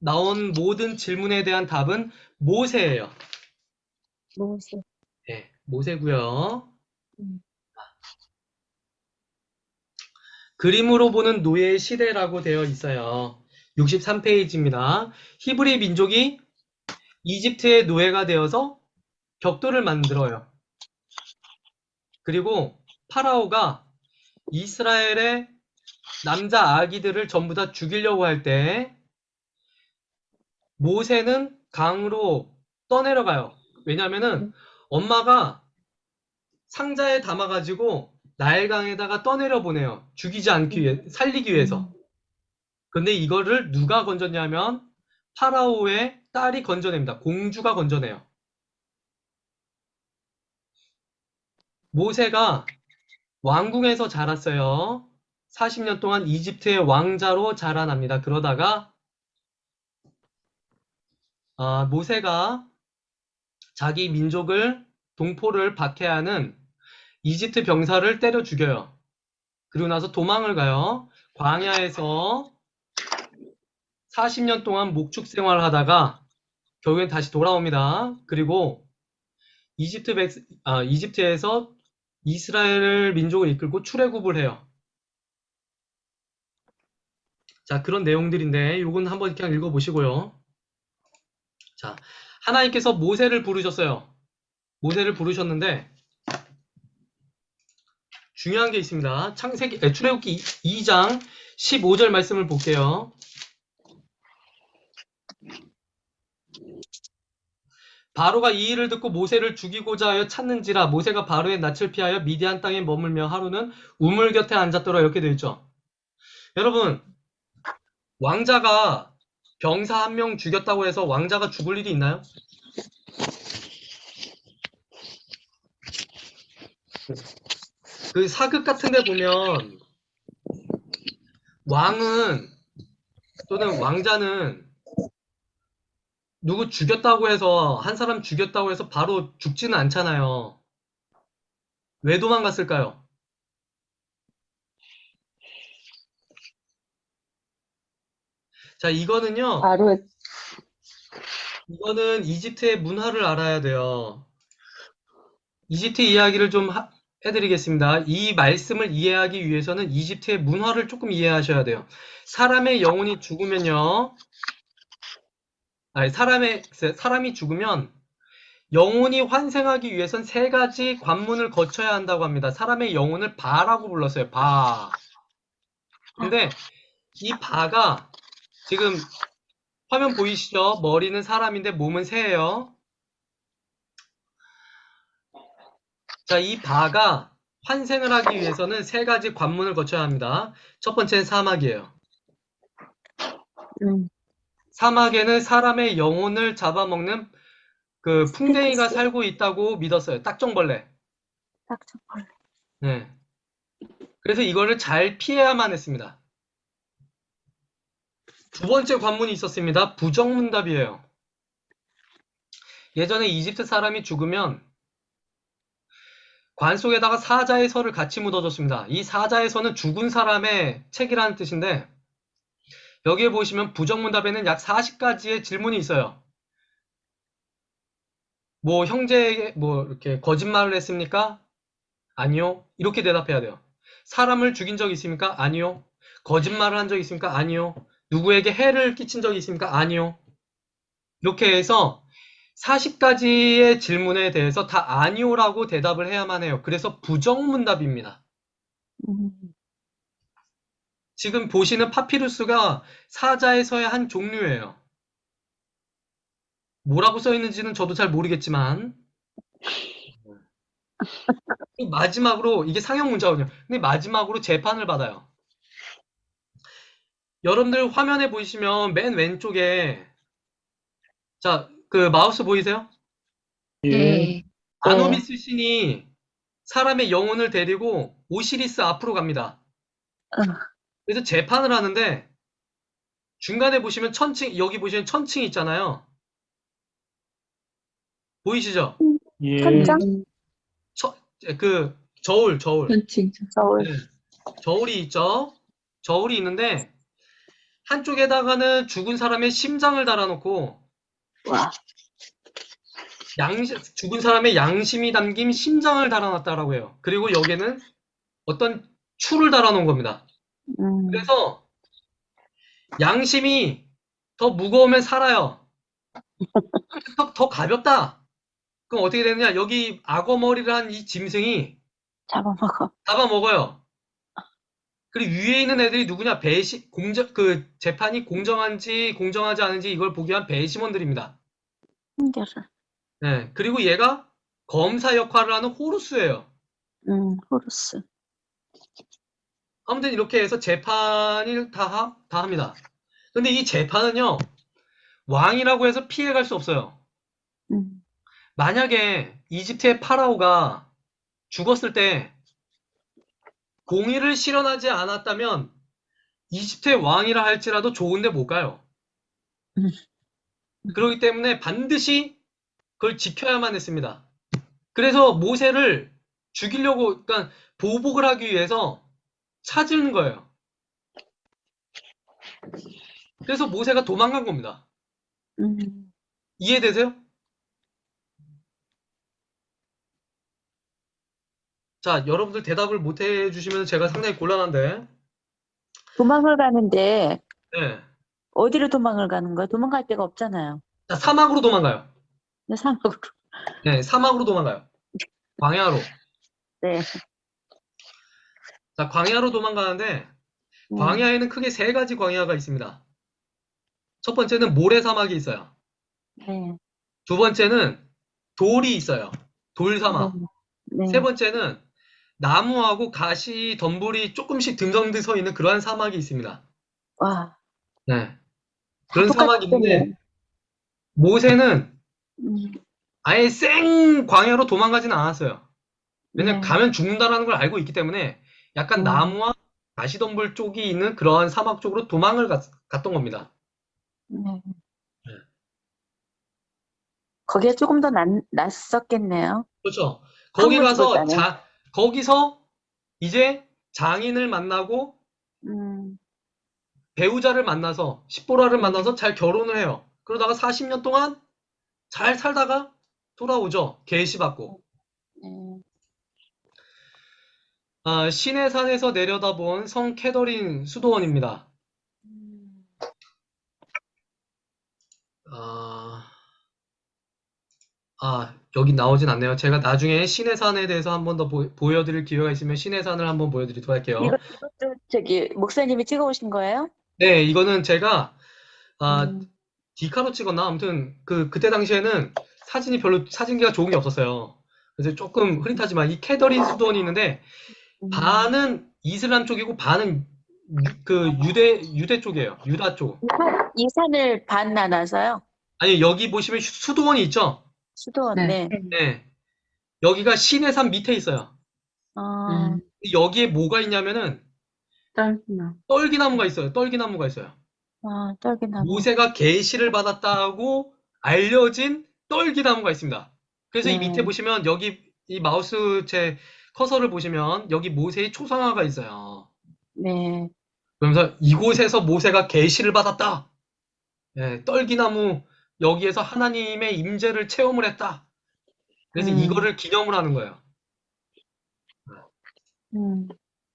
나온 모든 질문에 대한 답은 모세예요. 모세. 네, 모세고요. 그림으로 보는 노예의 시대라고 되어 있어요. 63페이지입니다. 히브리 민족이 이집트의 노예가 되어서 벽돌을 만들어요. 그리고 파라오가 이스라엘의 남자 아기들을 전부 다 죽이려고 할 때 모세는 강으로 떠내려가요. 왜냐면은 엄마가 상자에 담아가지고 나일강에다가 떠내려 보내요. 죽이지 않기 위해, 살리기 위해서. 근데 이거를 누가 건졌냐면 파라오의 딸이 건져냅니다. 공주가 건져내요. 모세가 왕궁에서 자랐어요. 40년 동안 이집트의 왕자로 자라납니다. 그러다가 모세가 자기 민족을 동포를 박해하는 이집트 병사를 때려 죽여요. 그리고 나서 도망을 가요. 광야에서 40년 동안 목축 생활을 하다가 결국엔 다시 돌아옵니다. 그리고 이집트에서 이스라엘 민족을 이끌고 출애굽을 해요. 자, 그런 내용들인데 요건 한번 그냥 읽어보시고요. 자, 하나님께서 모세를 부르셨어요. 모세를 부르셨는데 중요한 게 있습니다. 출애굽기 2장 15절 말씀을 볼게요. 바로가 이 일을 듣고 모세를 죽이고자 하여 찾는지라 모세가 바로의 낯을 피하여 미디안 땅에 머물며 하루는 우물 곁에 앉았더라 이렇게 되어 있죠. 여러분, 왕자가 병사 한 명 죽였다고 해서 왕자가 죽을 일이 있나요? 그 사극 같은 데 보면 왕은 또는 왕자는 누구 죽였다고 해서 한 사람 죽였다고 해서 바로 죽지는 않잖아요. 왜 도망갔을까요? 자, 이거는요. 바로 이거는 이집트의 문화를 알아야 돼요. 이집트 이야기를 좀 해드리겠습니다. 이 말씀을 이해하기 위해서는 이집트의 문화를 조금 이해하셔야 돼요. 사람의 영혼이 죽으면요. 사람이 죽으면 영혼이 환생하기 위해선 세 가지 관문을 거쳐야 한다고 합니다. 사람의 영혼을 바라고 불렀어요. 바. 근데 이 바가 지금 화면 보이시죠? 머리는 사람인데 몸은 새예요. 자, 이 바가 환생을 하기 위해서는 세 가지 관문을 거쳐야 합니다. 첫 번째는 사막이에요. 사막에는 사람의 영혼을 잡아먹는 그 풍뎅이가 살고 있다고 믿었어요. 딱정벌레. 딱정벌레. 네. 그래서 이거를 잘 피해야만 했습니다. 두 번째 관문이 있었습니다. 부정문답이에요. 예전에 이집트 사람이 죽으면 관 속에다가 사자의 서를 같이 묻어줬습니다. 이 사자의 서는 죽은 사람의 책이라는 뜻인데 여기에 보시면 부정문답에는 약 40가지의 질문이 있어요. 뭐 형제에게 뭐 이렇게 거짓말을 했습니까? 아니요. 이렇게 대답해야 돼요. 사람을 죽인 적 있습니까? 아니요. 거짓말을 한 적 있습니까? 아니요. 누구에게 해를 끼친 적이 있습니까? 아니요. 이렇게 해서 40가지의 질문에 대해서 다 아니오라고 대답을 해야만 해요. 그래서 부정문답입니다. 지금 보시는 파피루스가 사자에서의 한 종류예요. 뭐라고 써 있는지는 저도 잘 모르겠지만 마지막으로 이게 상형 문자거든요. 근데 마지막으로 재판을 받아요. 여러분들 화면에 보시면 맨 왼쪽에 자, 그 마우스 보이세요? 예. 네. 아누비스 신이 사람의 영혼을 데리고 오시리스 앞으로 갑니다. 그래서 재판을 하는데 중간에 보시면 여기 보시면 천칭 있잖아요. 보이시죠? 예. 천장? 저울. 현칭. 서울. 네, 저울이 있죠? 저울이 있는데 한쪽에다가는 죽은 사람의 심장을 달아놓고 와. 죽은 사람의 양심이 담긴 심장을 달아놨다라고 해요. 그리고 여기에는 어떤 추를 달아놓은 겁니다. 그래서 양심이 더 무거우면 살아요. 더 가볍다. 그럼 어떻게 되느냐? 여기 악어 머리를 한 이 짐승이 잡아먹어. 잡아먹어요. 그리고 위에 있는 애들이 누구냐? 재판이 공정한지 공정하지 않은지 이걸 보기 위한 배심원들입니다. 힘들어. 네. 그리고 얘가 검사 역할을 하는 호루스예요. 호루스. 아무튼 이렇게 해서 재판을 다 합니다. 근데 이 재판은요, 왕이라고 해서 피해갈 수 없어요. 만약에 이집트의 파라오가 죽었을 때 공의를 실현하지 않았다면 이집트의 왕이라 할지라도 좋은데 못 가요. 그렇기 때문에 반드시 그걸 지켜야만 했습니다. 그래서 모세를 죽이려고, 그러니까 보복을 하기 위해서 찾은 거예요. 그래서 모세가 도망간 겁니다. 이해되세요? 자, 여러분들 대답을 못 해주시면 제가 상당히 곤란한데. 도망을 가는데 네. 어디로 도망을 가는 거예요? 도망갈 데가 없잖아요. 자, 사막으로 도망가요. 근데 사막으로. 네, 사막으로 도망가요. 광야로. 네. 자, 광야로 도망가는데 광야에는 크게 세 가지 광야가 있습니다. 첫 번째는 모래사막이 있어요. 네. 두 번째는 돌이 있어요. 돌사막. 네. 세 번째는 나무하고 가시, 덤불이 조금씩 듬성듬 서 있는 그러한 사막이 있습니다. 와. 네. 다 그런 사막이 있는데 똑같겠네요. 모세는 음. 아예 생 광야로 도망가지는 않았어요. 왜냐면 네. 가면 죽는다라는 걸 알고 있기 때문에 약간 나무와 가시덤불 쪽이 있는 그러한 사막 쪽으로 도망을 갔던 겁니다. 네. 거기가 조금 더 낫었겠네요. 그렇죠. 거기 가서 황무지보다는. 거기서 이제 장인을 만나고 음. 배우자를 만나서 십보라를 만나서 잘 결혼을 해요. 그러다가 40년 동안 잘 살다가 돌아오죠. 계시받고. 네. 시내산에서 내려다본 성 캐더린 수도원입니다. 여기 나오진 않네요. 제가 나중에 시내산에 대해서 한 번 더 보여드릴 기회가 있으면 시내산을 한번 보여드리도록 할게요. 이것도 저기 목사님이 찍어오신 거예요? 네, 이거는 제가 음. 디카로 찍었나? 아무튼 그때 당시에는 사진이 별로 사진기가 좋은 게 없었어요. 그래서 조금 흐릿하지만 이 캐더린 수도원이 있는데 반은 이슬람 쪽이고 반은 유대 쪽이에요. 유다 쪽. 이 산을 반 나눠서요? 아니 여기 보시면 수도원이 있죠? 수도원, 네. 네. 네. 여기가 시내산 밑에 있어요. 여기에 뭐가 있냐면은 딸기나. 떨기나무가 있어요. 떨기나무가 있어요. 떨기나무. 모세가 계시를 받았다고 알려진 떨기나무가 있습니다. 그래서 이 밑에 보시면 여기 이 마우스 제 커서를 보시면 여기 모세의 초상화가 있어요. 네. 그러면서 이곳에서 모세가 계시를 받았다. 네, 떨기나무 여기에서 하나님의 임재를 체험을 했다. 그래서 이거를 기념을 하는 거예요.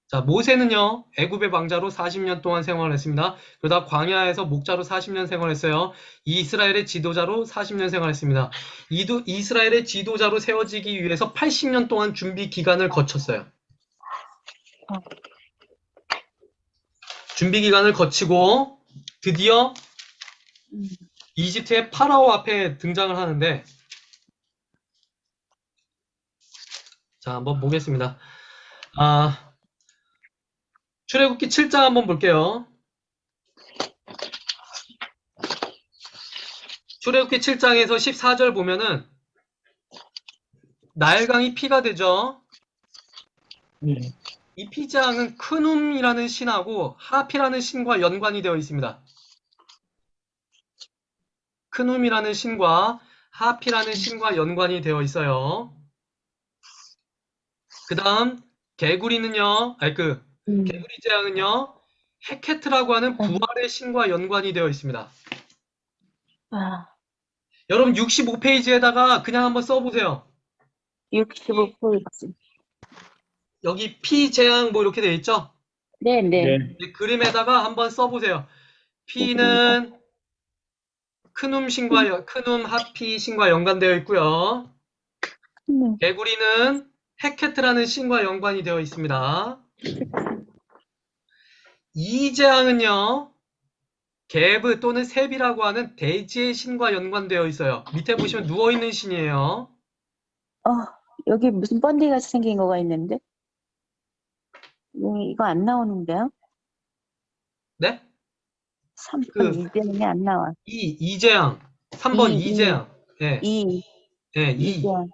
자, 모세는요, 애굽의 왕자로 40년 동안 생활했습니다. 그러다 광야에서 목자로 40년 생활했어요. 이스라엘의 지도자로 40년 생활했습니다. 이스라엘의 지도자로 세워지기 위해서 80년 동안 준비 기간을 거쳤어요. 준비 기간을 거치고 드디어 이집트의 파라오 앞에 등장을 하는데, 자, 한번 보겠습니다. 출애굽기 7장 한번 볼게요. 출애굽기 7장에서 14절 보면은 나일강이 피가 되죠. 네. 이 피장은 크눔이라는 신하고 하피라는 신과 연관이 되어 있습니다. 크눔이라는 신과 하피라는 신과 연관이 되어 있어요. 그 다음 개구리는요, 개구리 재앙은요, 헤케트라고 하는 부활의 신과 연관이 되어 있습니다. 여러분 65페이지에다가 그냥 한번 써보세요. 65페이지. 여기 피 재앙 뭐 이렇게 되어 있죠? 네네. 네. 이 그림에다가 한번 써보세요. 피는 크눔 하피 신과 연관되어 있고요. 개구리는 헤케트라는 신과 연관이 되어 있습니다. 이 재앙은요, 게브 또는 셉이라고 하는 대지의 신과 연관되어 있어요. 밑에 보시면 누워있는 신이에요. 여기 무슨 번데기같이 생긴 거가 있는데? 이거 안 나오는데요? 네? 3번 이재명이 안 나와. 이재앙. 3번 이재앙. 예. 예, 이재명.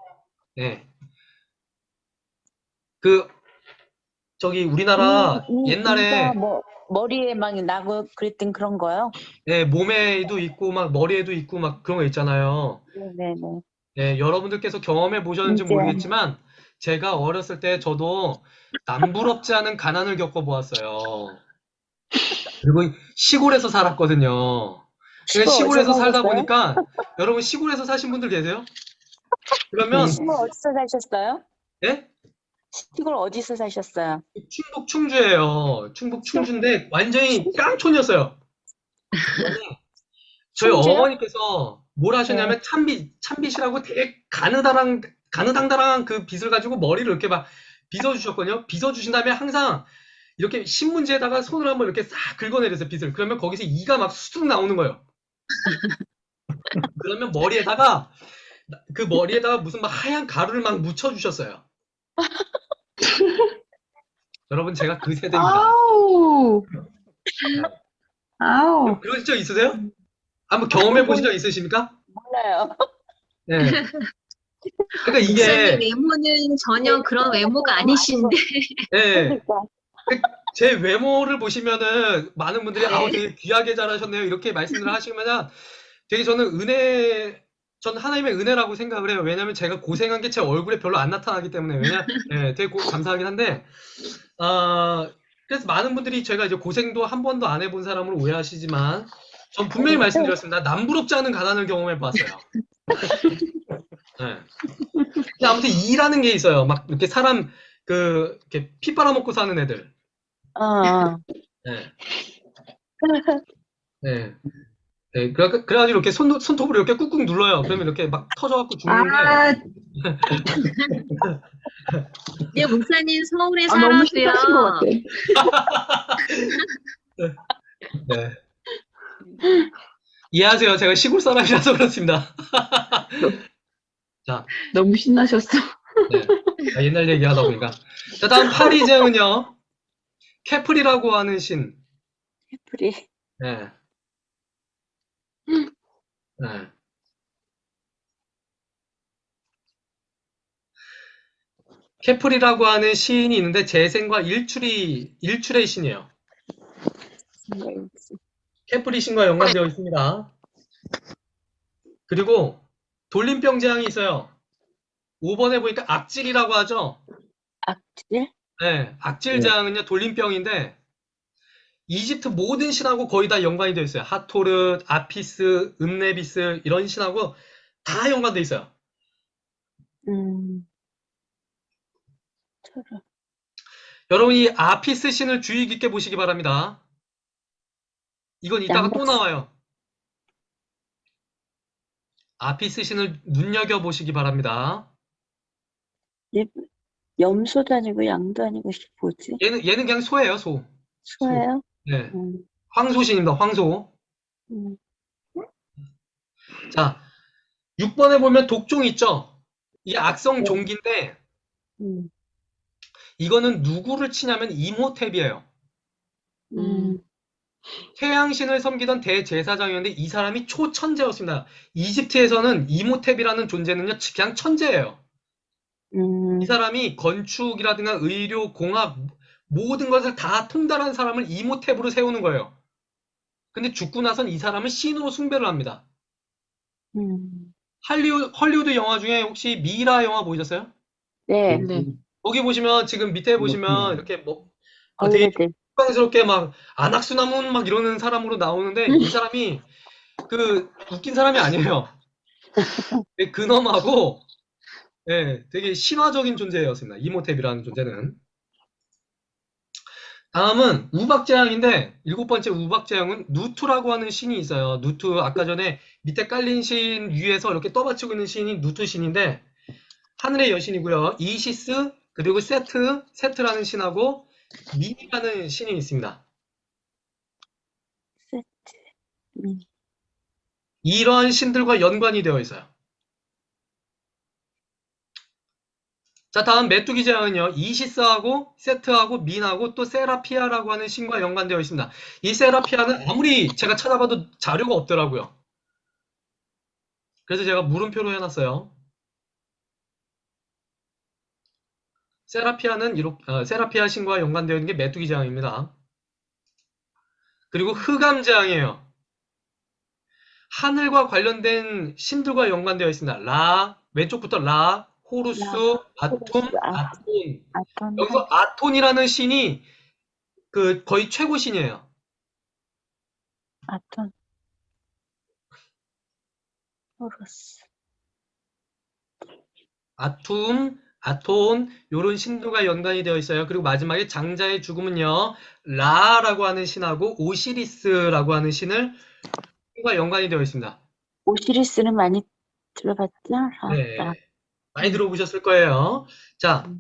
예. 저기 우리나라 옛날에 이가 뭐 머리에 막 나고 그랬던 그런 거요? 예, 몸에도 있고 막 머리에도 있고 막 그런 거 있잖아요. 네네네. 예, 여러분들께서 경험해 보셨는지 모르겠지만 제가 어렸을 때 저도 남부럽지 않은 가난을 겪어보았어요. 그리고 시골에서 살았거든요. 그러니까 시골에서 살다 보니까 여러분 시골에서 사신 분들 계세요? 그러면 시골 어디서 사셨어요? 예? 시골 어디서 사셨어요? 충북 충주예요. 충북 충주인데 완전히 깡촌이었어요. 저희 천재요? 어머니께서 뭘 하셨냐면 참빗이라고 되게 가느당당한 그 빗을 가지고 머리를 이렇게 막 빗어주셨거든요. 빗어주신 다음에 항상 이렇게 신문지에다가 손을 한번 이렇게 싹 긁어내렸어요, 빗을. 그러면 거기서 이가 막 수둑 나오는 거예요. 그러면 그 머리에다가 무슨 막 하얀 가루를 막 묻혀주셨어요. 여러분, 제가 그 세대입니다. 아우, 네. 아우. 그러신 적 있으세요? 한번 경험해 보신 적 있으십니까? 몰라요. 네. 그러니까 목사님 이게, 외모는 전혀 그런 외모가 아니신데. 네. 그러니까. 제 외모를 보시면은 많은 분들이 아우 네. 되게 귀하게 자라셨네요 이렇게 말씀을 하시면은 되게 저는 하나님의 은혜라고 생각을 해요. 왜냐면 제가 고생한 게 제 얼굴에 별로 안 나타나기 때문에 되게 감사하긴 한데 그래서 많은 분들이 제가 이제 고생도 한 번도 안 해본 사람으로 오해하시지만 전 분명히 말씀드렸습니다. 남부럽지 않은 가난을 경험해 봤어요. 네. 근데 아무튼 일하는 게 있어요. 막 이렇게 사람 이렇게 피 빨아먹고 사는 애들. 어. 네. 네. 네, 그래가지고 이렇게 손톱으로 이렇게 꾹꾹 눌러요. 그러면 이렇게 막 터져갖고 죽는데, 아, 네, 목사님 서울에 너무 살아도요. 심하신 것 같아. 네. 이해하세요. 제가 시골 사람이라서 그렇습니다. 자, 너무 신나셨어. 네. 옛날 얘기하다 보니까. 자, 다음 파리제은요. 케플이라고 하는 신. 애플이. 네. 네. 케플이라고 하는 시인이 있는데 재생과 일출의 신이에요. 케플이 신과 연관되어 있습니다. 그리고 돌림병 재앙이 있어요. 5번에 보니까 악질이라고 하죠. 악질? 네, 악질 네. 재앙은요 돌림병인데 이집트 모든 신하고 거의 다 연관이 되어 있어요. 하토르, 아피스, 음네비스 이런 신하고 다 연관되어 있어요. 음. 저런. 여러분 이 아피스 신을 주의 깊게 보시기 바랍니다. 이건 이따가 또 양박스. 나와요. 아피스 신을 눈여겨 보시기 바랍니다. 염소도 아니고 양도 아니고 이게 뭐지? 얘는 그냥 소예요, 소. 소. 소예요? 네. 음. 황소신입니다, 황소. 음. 자, 6번에 보면 독종 있죠? 이 악성 네. 종기인데 음. 이거는 누구를 치냐면 이모탭이에요. 음. 태양신을 섬기던 대제사장이었는데 이 사람이 초천재였습니다. 이집트에서는 이모탭이라는 존재는요, 그냥 천재예요. 이 음. 사람이 건축이라든가 의료, 공학 모든 것을 다 통달한 사람을 이모탭으로 세우는 거예요. 근데 죽고 나선 이 사람을 신으로 숭배를 합니다. 음. 헐리우드 영화 중에 혹시 미라 영화 보셨어요? 네. 네. 거기 보시면 지금 밑에 보시면 이렇게 뭐 되게 벌레들. 족방스럽게 막 안악수나문 막 이러는 사람으로 나오는데 이 사람이 웃긴 사람이 아니에요. 근엄하고 되게 신화적인 존재였습니다. 이모탭이라는 존재는. 다음은 우박재앙인데 7번째 우박재앙은 누투라고 하는 신이 있어요. 누투 아까 전에 밑에 깔린 신 위에서 이렇게 떠받치고 있는 신이 누투 신인데 하늘의 여신이고요. 이시스 그리고 세트라는 신하고 미니라는 신이 있습니다. 세트. 이러한 신들과 연관이 되어 있어요. 자, 다음 메뚜기 제왕은요. 이시스하고 세트하고 민하고 또 세라피아라고 하는 신과 연관되어 있습니다. 이 세라피아는 아무리 제가 찾아봐도 자료가 없더라고요. 그래서 제가 물음표로 해놨어요. 세라피아 신과 연관되어 있는 게 메뚜기 제왕입니다. 그리고 흑암 제왕이에요. 하늘과 관련된 신들과 연관되어 있습니다. 왼쪽부터 호루스, 아톰, 호루스, 아톤. 아톤, 여기서 아톤이라는 신이 거의 최고 신이에요. 아톤, 호루스. 아툼, 아톤 요런 신들과 연관이 되어 있어요. 그리고 마지막에 장자의 죽음은요. 라라고 하는 신하고 오시리스라고 하는 신과 연관이 되어 있습니다. 오시리스는 많이 들어봤죠? 네. 많이 들어보셨을 거예요. 자,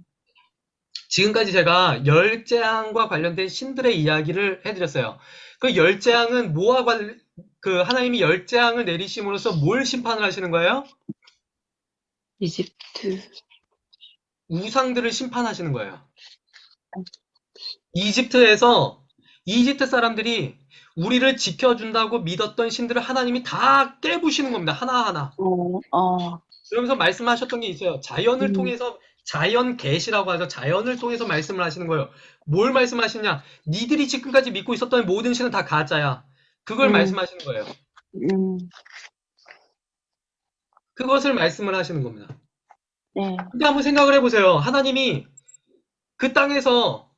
지금까지 제가 열재앙과 관련된 신들의 이야기를 해드렸어요. 그 열재앙은 하나님이 열재앙을 내리심으로써 뭘 심판을 하시는 거예요? 이집트. 우상들을 심판하시는 거예요. 이집트 사람들이 우리를 지켜준다고 믿었던 신들을 하나님이 다 깨부시는 겁니다. 하나하나. 그러면서 말씀하셨던 게 있어요. 자연을 통해서 자연 계시라고 하죠. 자연을 통해서 말씀을 하시는 거예요. 뭘 말씀하시냐? 니들이 지금까지 믿고 있었던 모든 신은 다 가짜야. 그걸 말씀하시는 거예요. 그것을 말씀을 하시는 겁니다. 네. 근데 한번 생각을 해보세요. 하나님이 그 땅에서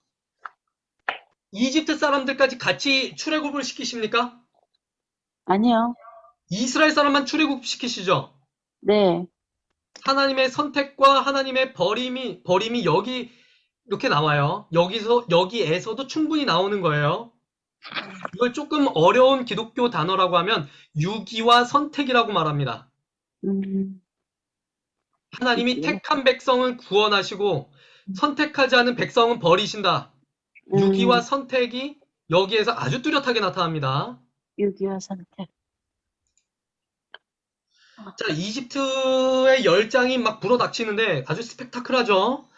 이집트 사람들까지 같이 출애굽을 시키십니까? 아니요. 이스라엘 사람만 출애굽 시키시죠? 네. 하나님의 선택과 하나님의 버림이 여기 이렇게 나와요. 여기에서도 충분히 나오는 거예요. 이걸 조금 어려운 기독교 단어라고 하면 유기와 선택이라고 말합니다. 하나님이 유기와 택한 백성은 구원하시고 선택하지 않은 백성은 버리신다. 유기와 선택이 여기에서 아주 뚜렷하게 나타납니다. 유기와 선택. 자, 이집트의 열장이 막 불어닥치는데 아주 스펙타클하죠.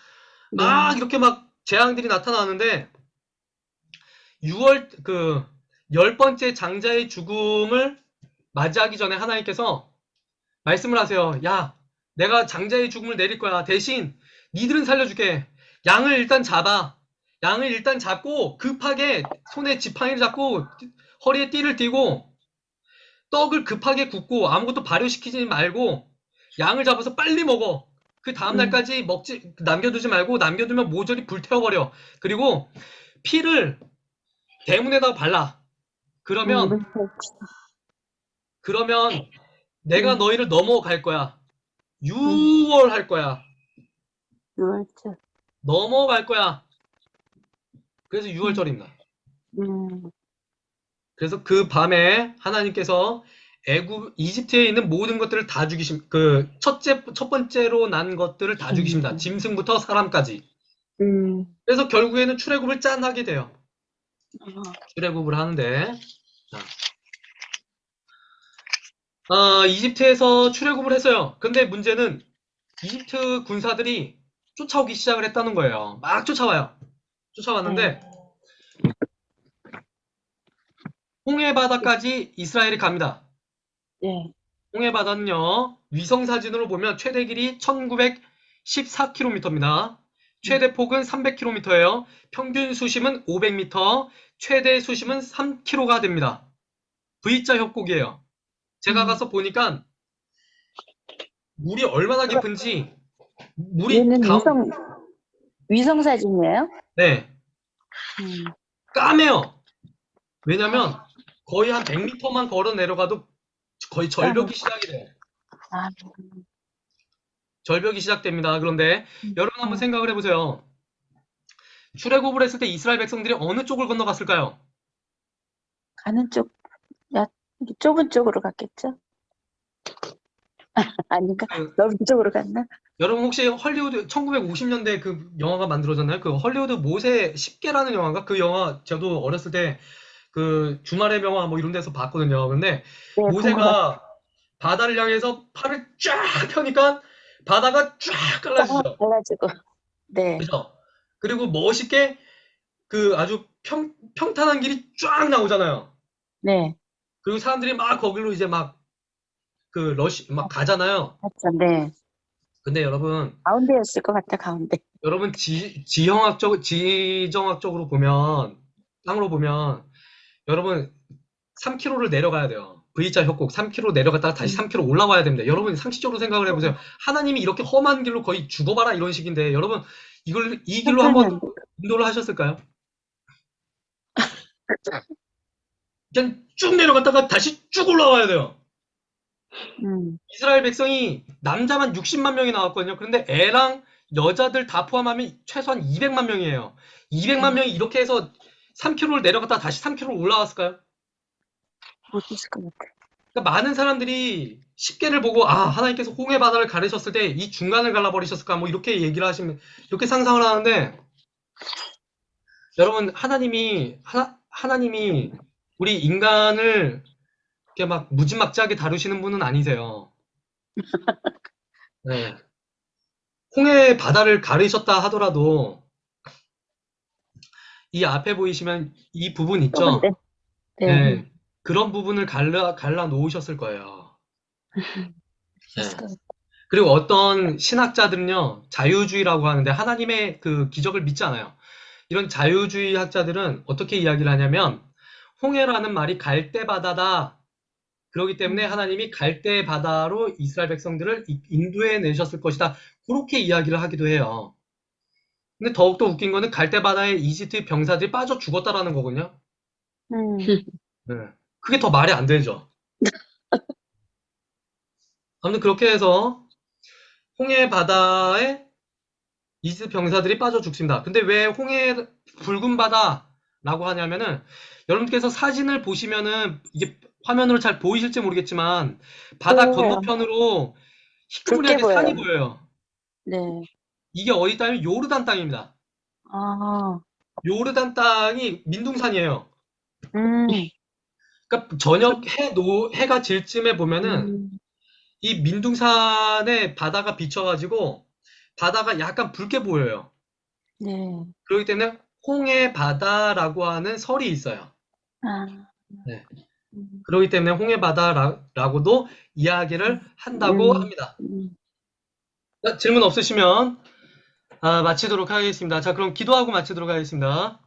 막 이렇게 막 재앙들이 나타나는데 10번째 장자의 죽음을 맞이하기 전에 하나님께서 말씀을 하세요. 야, 내가 장자의 죽음을 내릴 거야. 대신 니들은 살려줄게. 양을 일단 잡아. 양을 일단 잡고 급하게 손에 지팡이를 잡고 허리에 띠를 띠고 떡을 급하게 굽고 아무것도 발효시키지 말고 양을 잡아서 빨리 먹어. 그 다음날까지 남겨두지 말고 남겨두면 모조리 불태워버려. 그리고 피를 대문에다가 발라. 그러면 내가 너희를 넘어갈 거야. 유월할 거야. 유월절. 넘어갈 거야. 그래서 6월절입니다. 그래서 그 밤에 하나님께서 이집트에 있는 모든 것들을 다 첫 번째로 난 것들을 다 죽이십니다. 짐승부터 사람까지. 그래서 결국에는 출애굽을 짠하게 돼요. 출애굽을 하는데, 이집트에서 출애굽을 했어요. 근데 문제는 이집트 군사들이 쫓아오기 시작을 했다는 거예요. 막 쫓아와요. 쫓아왔는데 홍해 바다까지 이스라엘이 갑니다. 네. 홍해 바다는요. 위성 사진으로 보면 최대 길이 1914km입니다. 최대 폭은 300km예요. 평균 수심은 500m, 최대 수심은 3km가 됩니다. V자 협곡이에요. 제가 가서 보니까 물이 얼마나 깊은지 얘는 위성 사진이에요? 네, 까매요. 왜냐면 거의 한 100m만 걸어 내려가도 거의 절벽이 시작이 돼요. 절벽이 시작됩니다. 그런데 여러분 한번 생각을 해보세요. 출애굽을 했을 때 이스라엘 백성들이 어느 쪽을 건너갔을까요? 가는 쪽, 좁은 쪽으로 갔겠죠? 아닌가? 넓은 쪽으로 갔나? 여러분 혹시 헐리우드 1950년대 그 영화가 만들어졌나요? 그 헐리우드 모세 10개라는 영화인가? 그 영화 저도 어렸을 때 그 주말의 명화 뭐 이런 데서 봤거든요. 근데 네, 모세가 바다를 향해서 팔을 쫙 펴니까 바다가 쫙 갈라지죠. 갈라지고. 네. 그죠? 그리고 멋있게 그 아주 평탄한 길이 쫙 나오잖아요. 네. 그리고 사람들이 막 거기로 이제 막 가잖아요. 맞죠, 네. 근데 여러분, 가운데였을 것 같아, 가운데. 여러분 지정학적으로 보면, 땅으로 보면, 여러분 3km를 내려가야 돼요. V자 협곡 3km 내려갔다가 다시 3km 올라와야 됩니다. 여러분 상식적으로 생각을 해보세요. 하나님이 이렇게 험한 길로 거의 죽어봐라 이런 식인데 여러분 이 길로 한번 인도를 하셨을까요? 그냥 쭉 내려갔다가 다시 쭉 올라와야 돼요. 이스라엘 백성이 남자만 60만 명이 나왔거든요. 그런데 애랑 여자들 다 포함하면 최소한 200만 명이에요. 200만 명이 이렇게 해서 3km를 내려갔다 다시 3km를 올라왔을까요? 못했을 것 같아. 그러니까 많은 사람들이 10개를 보고 하나님께서 홍해 바다를 가르셨을 때 이 중간을 갈라버리셨을까 뭐 이렇게 얘기를 하시면 이렇게 상상을 하는데 여러분 하나님이 우리 인간을 이렇게 막 무지막지하게 다루시는 분은 아니세요. 네. 홍해 바다를 가르셨다 하더라도 이 앞에 보이시면 이 부분 있죠? 좁은데? 네. 네. 그런 부분을 갈라 놓으셨을 거예요. 네. 있을 것 같아. 그리고 어떤 신학자들은요, 자유주의라고 하는데 하나님의 그 기적을 믿지 않아요. 이런 자유주의 학자들은 어떻게 이야기를 하냐면, 홍해라는 말이 갈대바다다. 그렇기 때문에 하나님이 갈대바다로 이스라엘 백성들을 인도해 내셨을 것이다. 그렇게 이야기를 하기도 해요. 근데 더욱더 웃긴 거는 갈대바다에 이집트 병사들이 빠져 죽었다라는 거거든요. 네. 그게 더 말이 안 되죠. 아무튼 그렇게 해서 홍해 바다에 이집트 병사들이 빠져 죽습니다. 근데 왜 홍해 붉은 바다라고 하냐면은 여러분께서 사진을 보시면은 이게 화면으로 잘 보이실지 모르겠지만 바다 보여요. 건너편으로 붉게 희끄무리하게 산이 보여요. 보여요. 네. 이게 어디 땅이면 요르단 땅입니다. 아, 요르단 땅이 민둥산이에요. 음, 그러니까 저녁 해가 질 쯤에 보면은 음, 이 민둥산에 바다가 비쳐가지고 바다가 약간 붉게 보여요. 네. 그렇기 때문에 홍해 바다라고 하는 설이 있어요. 아, 네. 음, 그렇기 때문에 홍해 바다라고도 이야기를 한다고 합니다. 자, 질문 없으시면 마치도록 하겠습니다. 자, 그럼 기도하고 마치도록 하겠습니다.